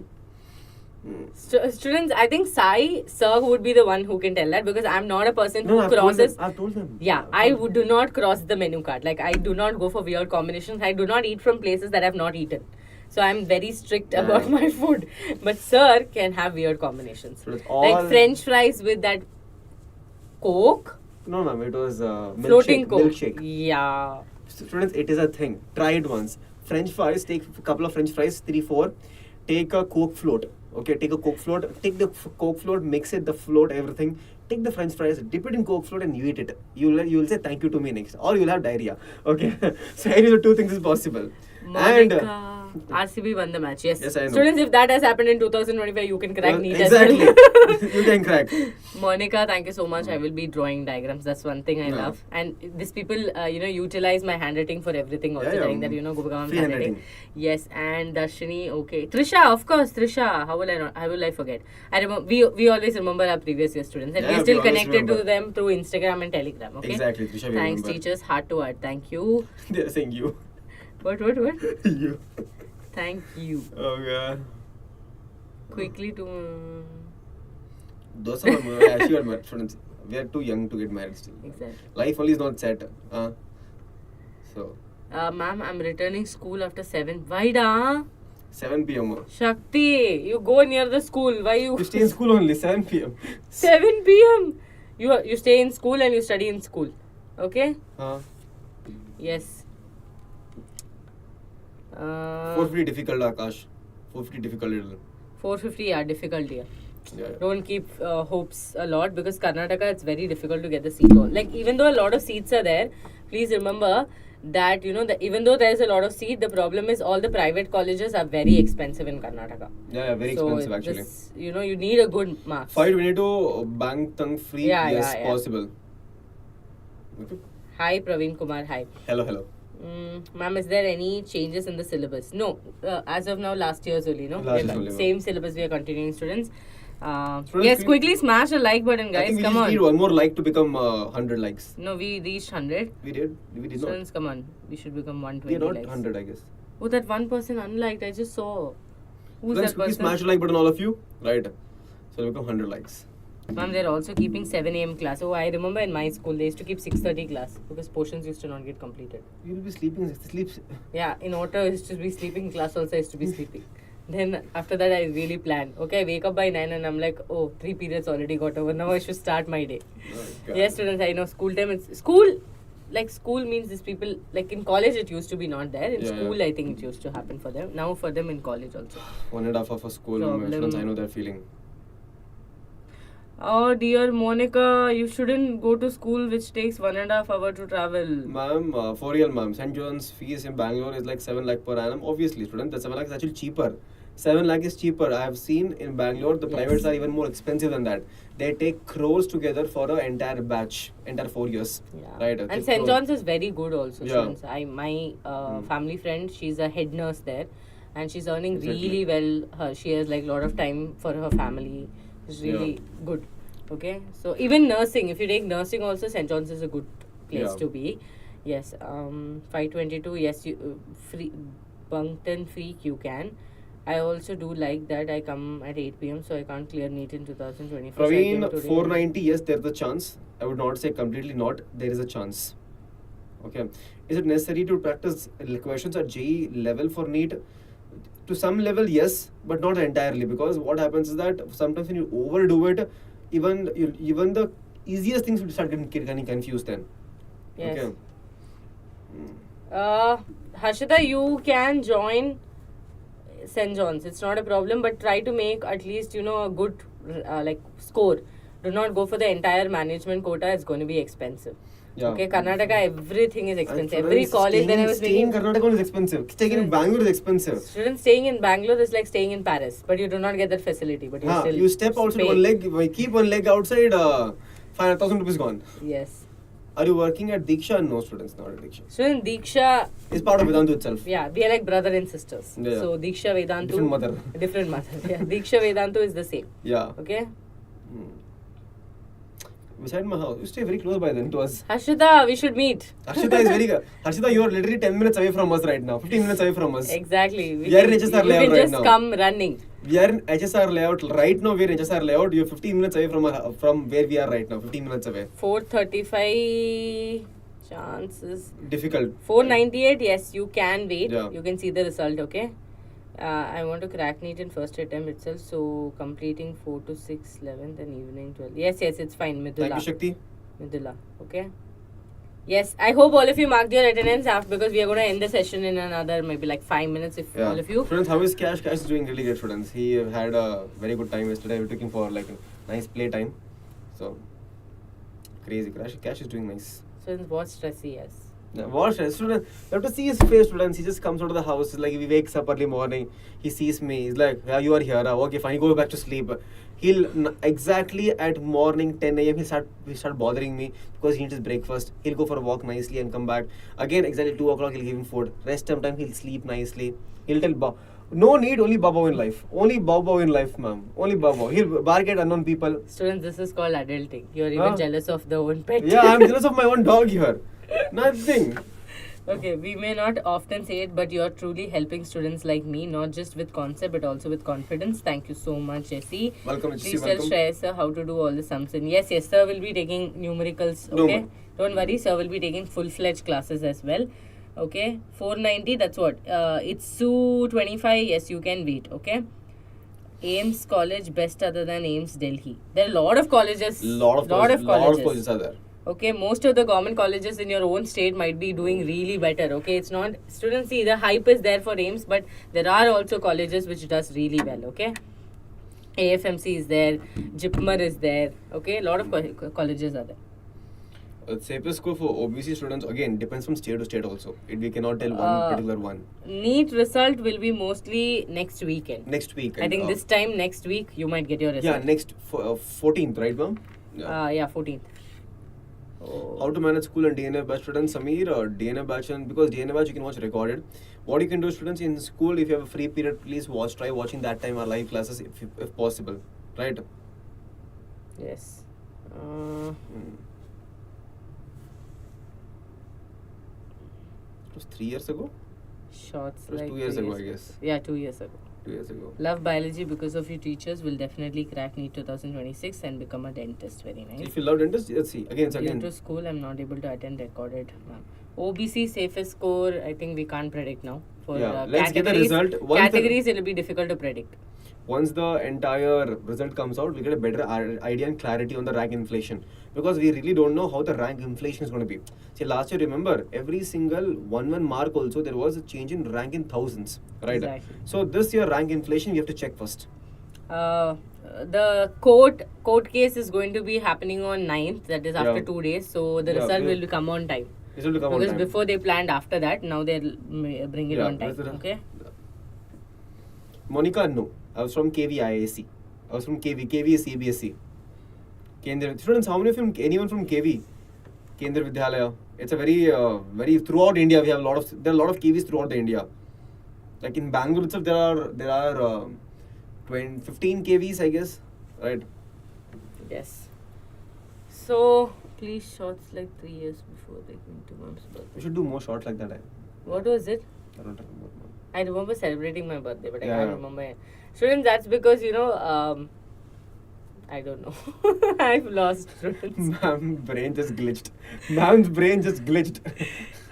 Students, I think Sai, sir, would be the one who can tell that because I'm not a person who crosses. I've told them. Yeah, I do not cross the menu card. Like, I do not go for weird combinations. I do not eat from places that I've not eaten. So I'm very strict about my food. But sir can have weird combinations. So it's all- Like French fries with that Coke. No, ma'am, it was Floating Coke. milkshake. Yeah. Students, it is a thing. Try it once. French fries, take a couple of French fries, 3-4. Take a Coke float. Okay, take a Coke float. Take the Coke float, mix it, the float, everything. take the French fries, dip it in Coke float, and you eat it. You'll say thank you to me next, or you'll have diarrhea. Okay, so any of the two things is possible. Monica, RCB won the match. Yes. Yes, I know. Students, if that has happened in 2025, you can crack NEET exactly. as well. You can crack. Monica, thank you so much. I will be drawing diagrams. That's one thing I Yeah. love. And these people, utilize my handwriting for everything. Also, Yeah, telling yeah. that go become Free handwriting. handwriting. Yes, and Darshini, okay. Trisha, of course, Trisha. How will I not? How will I forget? I remember. We always remember our previous year students, and Yeah, we're we still always connected to remember. them through Instagram and Telegram. Okay. Exactly, Trisha. We Thanks, remember. teachers. Heart to heart. Thank you. They're saying you. What? You. Thank you. Oh god. Quickly to. Those are actually my students. We are too young to get married still. Exactly. Life only is not set. So Ma'am, I'm returning school after 7. Why da? 7 p.m. Shakti, you go near the school. Why you? You stay in school only 7 p.m. 7 p.m. You stay in school and you study in school. Okay? Yes. 450 difficult, Akash. 450 difficult. 450, yeah, difficult here. Yeah. Don't keep hopes a lot because Karnataka, it's very difficult to get the seat. Like, even though a lot of seats are there, please remember that, even though there is a lot of seat, the problem is all the private colleges are very expensive in Karnataka. Yeah, very expensive actually. This, you need a good marks. 522 bank tongue free, yes, possible. Okay. Hi, Praveen Kumar. Hi. Hello. Ma'am, is there any changes in the syllabus? No. As of now, last year's only, no? Last year's only, Same syllabus we are continuing, students. Students, Yes, quickly smash the like button, I guys. think we Come just on. need one more like to become 100 likes. No, we reached 100. We did not. Students, come on. We should become We 120 are not likes. 100, I guess. Oh, that one person unliked. I just saw. Who's Friends, that quickly person? smash the like button, all of you. Right. So we'll become 100 likes. Ma'am, they're also keeping 7 a.m. class. Oh, I remember in my school, they used to keep 6:30 class because portions used to not get completed. You will be sleeping. Sleep. Yeah, in auto, I used to be sleeping. In class also, I used to be sleeping. Then after that, I really planned. Okay, I wake up by 9 and I'm like, oh, 3 periods already got over. Now I should start my day. Oh, God. Yes, students, I know school time. School means these people, like in college, it used to be not there. In school, I think it used to happen for them. Now for them in college also. 1.5 of a school. Problem. Friends, I know that feeling. Oh dear Monica, you shouldn't go to school which takes 1.5 hours to travel. Ma'am, for real, ma'am. St. John's fees in Bangalore is like 7 lakh per annum. Obviously, student, the 7 lakh is actually cheaper. 7 lakh is cheaper. I have seen in Bangalore, the privates are even more expensive than that. They take crores together for an entire batch, entire 4 years. Yeah. Right? And St. John's is very good also, Yeah. students. My family friend, she's a head nurse there and she's earning Exactly. really well. She has like a lot of time for her family. It's really good. Okay. So even nursing, if you take nursing also, St. John's is a good place Yeah. to be. Yes. 522, yes, you free Bunkton free you can. I also do like that I come at 8 p.m. so I can't clear NEET in 2024. So I came Praveen, today. 490, yes, there's a chance. I would not say completely not. There is a chance. Okay. Is it necessary to practice questions at JEE level for NEET? To some level, yes, but not entirely. Because what happens is that sometimes when you overdo it, even the easiest things will start getting confused then. Yes. Okay. Harshita, you can join St. John's. It's not a problem, but try to make at least, a good score. Do not go for the entire management quota. It's going to be expensive. Yeah. Okay, Karnataka, everything is expensive. And Every students, college, when I was staying in making... Karnataka is expensive. Staying in Bangalore is expensive. Students staying in Bangalore is like staying in Paris, but you do not get that facility. But still You step outside pay. one leg, keep one leg outside, 5,000 rupees gone. Yes. Are you working at Diksha? No, students, not at Diksha. Student Diksha, It's part of Vedantu itself. yeah, we are like brother and sisters. Yeah. So Diksha Vedantu... Different mother. Different mother. Yeah. Diksha Vedantu is the same. Yeah. Okay? Beside my house. You stay very close by then to us. Harshita, we should meet. Harshita is very good. Harshita, you are literally 10 minutes away from us right now. 15 minutes away from us. Exactly. We are in HSR you layout can right just now. come running. We are in HSR layout. Right now, we are in HSR layout. You are 15 minutes away from where we are right now. 15 minutes away. 435 chances. Difficult. 498, yes, you can wait. Yeah. You can see the result, okay? I want to crack NEET in first attempt itself. So, completing 4 to 6, 11th and evening 12. Yes, it's fine. Midula. Thank you, Shakti. Midula, okay? Yes, I hope all of you marked your attendance after because we are going to end the session in another maybe like 5 minutes if all of you. Students, how is Cash? Cash is doing really great, students. He had a very good time yesterday. We took him for like a nice play time. So, Crazy. Cash is doing nice. Students, what stress he has. Yeah, what stress? Student, you have to see his face, students. He just comes out of the house. It's like he wakes up early morning. He sees me. He's like, yeah, you are here. Okay, fine. Go back to sleep. Exactly at morning 10 a.m. He'll start bothering me because he needs his breakfast. He'll go for a walk nicely and come back. Again, exactly 2 o'clock, he'll give him food. Rest sometime, he'll sleep nicely. He'll tell no need, only Baba in life. Only Baba in life, ma'am. Only Baba. He'll bark at unknown people. Students, this is called adulting. You're even jealous of the own pet. Yeah, I'm jealous of my own dog here. Nothing. Okay, we may not often say it, but you're truly helping students like me, not just with concept, but also with confidence. Thank you so much, Jesse. Welcome, Please tell Shreyas sir how to do all the sums. And yes, sir will be taking numericals. Okay, don't worry, sir will be taking full-fledged classes as well. Okay, 490. That's what. It's 225. Yes, you can wait. Okay. Ames College best other than Ames Delhi. There are a lot of colleges. Lot of colleges are there. Okay, most of the government colleges in your own state might be doing really better. Okay, it's not students see the hype is there for AIMS, but there are also colleges which does really well. Okay, AFMC is there, JIPMER is there. Okay, a lot of colleges are there. Safest school for OBC students again depends from state to state also. We cannot tell one particular one. NEET result will be mostly next weekend. Next week. I think this time next week you might get your result. Yeah, next 14th, right, ma'am? Yeah, 14th. How to manage school and DNA batch students, Samir, or DNA batch, and because DNA batch you can watch recorded. What you can do, students, in school, if you have a free period, please try watching that time our live classes if possible, right? Yes. It was 3 years ago. Shots It was like 2 years ago, I guess. Yeah, 2 years ago. 2 years ago. Love biology because of your teachers. Will definitely crack NEET 2026 and become a dentist. Very nice. If you love dentist, let's see. Again. Due to school, I'm not able to attend recorded. OBC safest score, I think we can't predict now. For let's get the result. Categories, it will be difficult to predict. Once the entire result comes out, we get a better idea and clarity on the rank inflation. Because we really don't know how the rank inflation is going to be. See, last year, remember, every single 1 mark also, there was a change in rank in thousands. Right? Exactly. So, this year, rank inflation, we have to check first. The court case is going to be happening on 9th, that is after 2 days. So, the result will come on time. Because before they planned after that, now they'll bring it on time. Okay? Monica, no. I was from KV IAC. I was from KV. KV is CBSE. Kendra. Students, how many of you, anyone from KV? Kendra Vidyalaya. It's a very throughout India. There are a lot of KVs throughout the India. Like in Bangalore itself, there are 15 KVs, I guess. Right? Yes. So, please shots like 3 years before they came to mom's birthday. We should do more shots like that. What was it? I don't remember. I remember celebrating my birthday, but I can't remember. Students, that's because, I don't know. I've lost students. Ma'am's brain just glitched.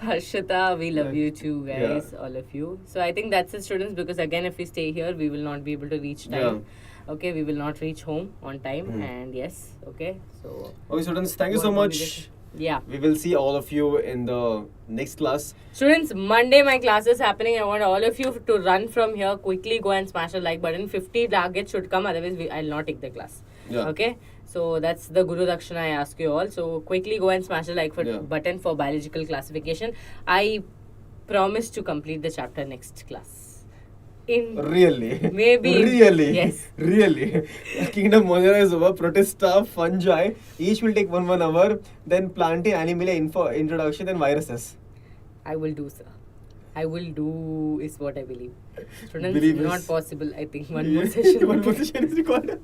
Harshita, we love you too, guys, all of you. So I think that's it, students, because again, if we stay here, we will not be able to reach time. Okay, we will not reach home on time. And yes, okay. So. Okay, students, thank you so much. Yeah. We will see all of you in the next class. Students, Monday my class is happening. I want all of you to run from here. Quickly go and smash the like button. 50 targets should come. Otherwise, I'll not take the class. Yeah. Okay. So that's the Guru Dakshana I ask you all. So quickly go and smash the like button for biological classification. I promise to complete the chapter next class. Really? Maybe. Really? Yes. Really? Kingdom Mojara is over. Protista, fungi. Each will take 1 hour. Then plantae, animalia, introduction, then viruses. I will do, sir. I will do is what I believe. Students, Believe not possible. I think one more session. One more session is required.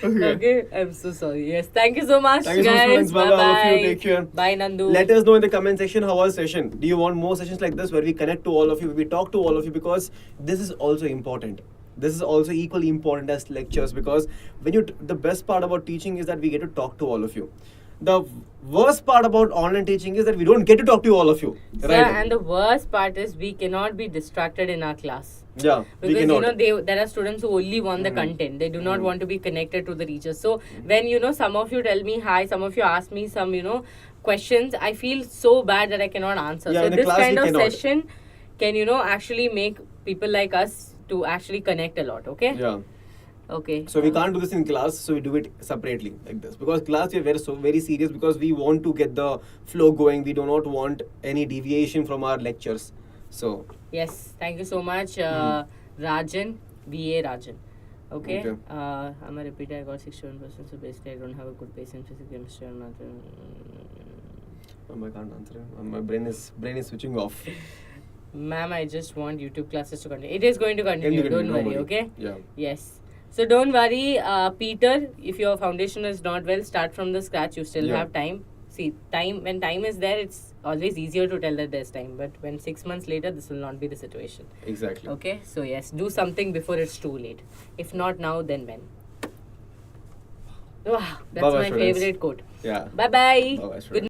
Okay. I'm so sorry. Yes. Thank you so much, Thank you guys. So much, bye bye. Take care. Bye, Nandu. Let us know in the comment section how was session. Do you want more sessions like this where we connect to all of you, where we talk to all of you, because this is also important. This is also equally important as lectures, because when the best part about teaching is that we get to talk to all of you. The worst part about online teaching is that we don't get to talk to all of you. Sir, right? And the worst part is we cannot be distracted in our class. Yeah, because there are students who only want the content. They do not want to be connected to the teachers. So when some of you tell me hi, some of you ask me some questions, I feel so bad that I cannot answer. Yeah, so this kind of cannot. session can actually make people like us to actually connect a lot. Okay. Yeah. Okay. So we can't do this in class, so we do it separately like this. Because class we are very serious because we want to get the flow going. We do not want any deviation from our lectures. So Yes, thank you so much, Rajan, VA Rajan. Okay. I'm a repeater. I got 61%. So basically, I don't have a good base in physics, chemistry, or nothing. I can't answer. My brain is switching off. Ma'am, I just want YouTube classes to continue. It is going to continue. Don't worry. Okay. Yeah. Yes. So don't worry, Peter. If your foundation is not well, start from the scratch. You still have time. See, when time is there, it's always easier to tell that there's time. But when 6 months later, this will not be the situation. Exactly. Okay. So yes, do something before it's too late. If not now, then when? Wow, that's Bye-bye, my students. favorite quote. Yeah. Bye bye. Bye-bye, students. Good